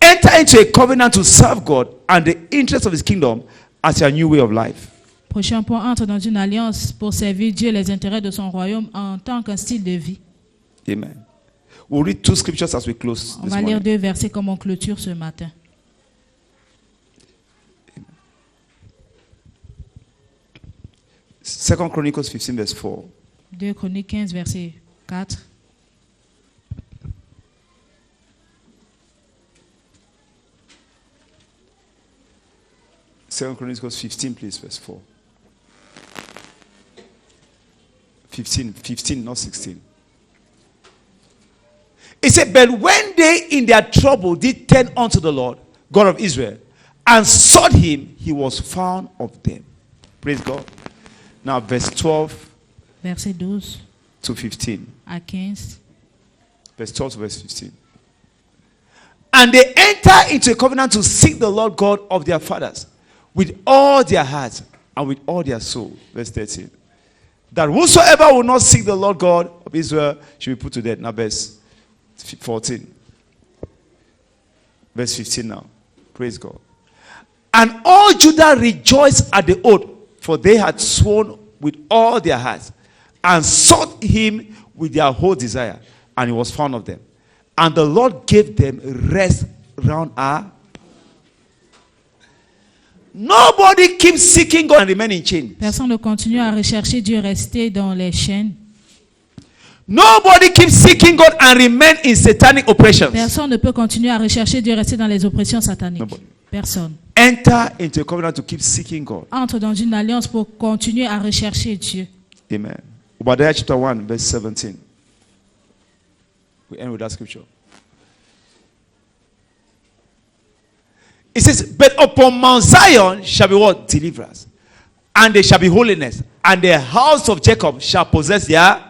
enter into a covenant to serve God and the interests of His kingdom as your new way of life. Prochain point, entre dans une alliance pour servir Dieu, les intérêts de son royaume en tant qu'un style de vie. Amen. We'll read two scriptures as we close On this va lire morning. 2 versets comme on clôture ce matin. Second Chronicles 15 verse 4. 2 Chroniques 15, verset 4. Second Chronicles 15, please, verse 4. 15, not 16. It said, but when they in their trouble did turn unto the Lord, God of Israel, and sought him, he was found of them. Praise God. Now, verse 12 Verset 12 to 15. à 15. Verse 12 to verse 15. And they enter into a covenant to seek the Lord God of their fathers with all their hearts and with all their soul. Verse 13. That whosoever will not seek the Lord God of Israel should be put to death. Now, verse 14. Verse 15 now. Praise God. And all Judah rejoiced at the oath, for they had sworn with all their hearts, and sought him with their whole desire, and he was found of them. And the Lord gave them rest round our. Nobody keeps seeking God and remain in chains. Personne ne continue à rechercher Dieu, rester dans les chaînes. Nobody keeps seeking God and remain in satanic oppressions. Personne ne peut continuer à rechercher Dieu, rester dans les oppressions sataniques. Nobody. Personne. Enter into a covenant to keep seeking God. Entre dans une alliance pour continuer à rechercher Dieu. Amen. Obadiah chapter 1, verse 17. We end with that scripture. It says, but upon Mount Zion shall be what? Deliverance. And there shall be holiness. And the house of Jacob shall possess their.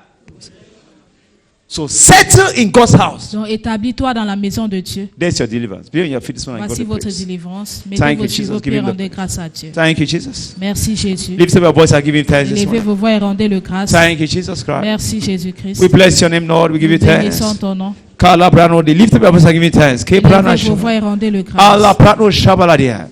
So settle in God's house. Donc établis-toi dans la maison de Dieu. There's your deliverance. Be on your feet this morning and Voici go to votre praise. délivrance. Thank Mettez you, vos Jesus. cheveux Give et him the rendez grâce à Dieu. Thank you, Jesus. Merci Jésus. Lift up your voice and give him thanks this Élevez morning. vos voix et rendez-le grâce. Thank you, Jesus Christ. Merci Jésus-Christ. We bless your name, Lord. We give you Nous bénissons thanks. ton nom. Lift up your voice and give me thanks. Élevez vos voix et rendez-le grâce. Allah Prano Shabaladia.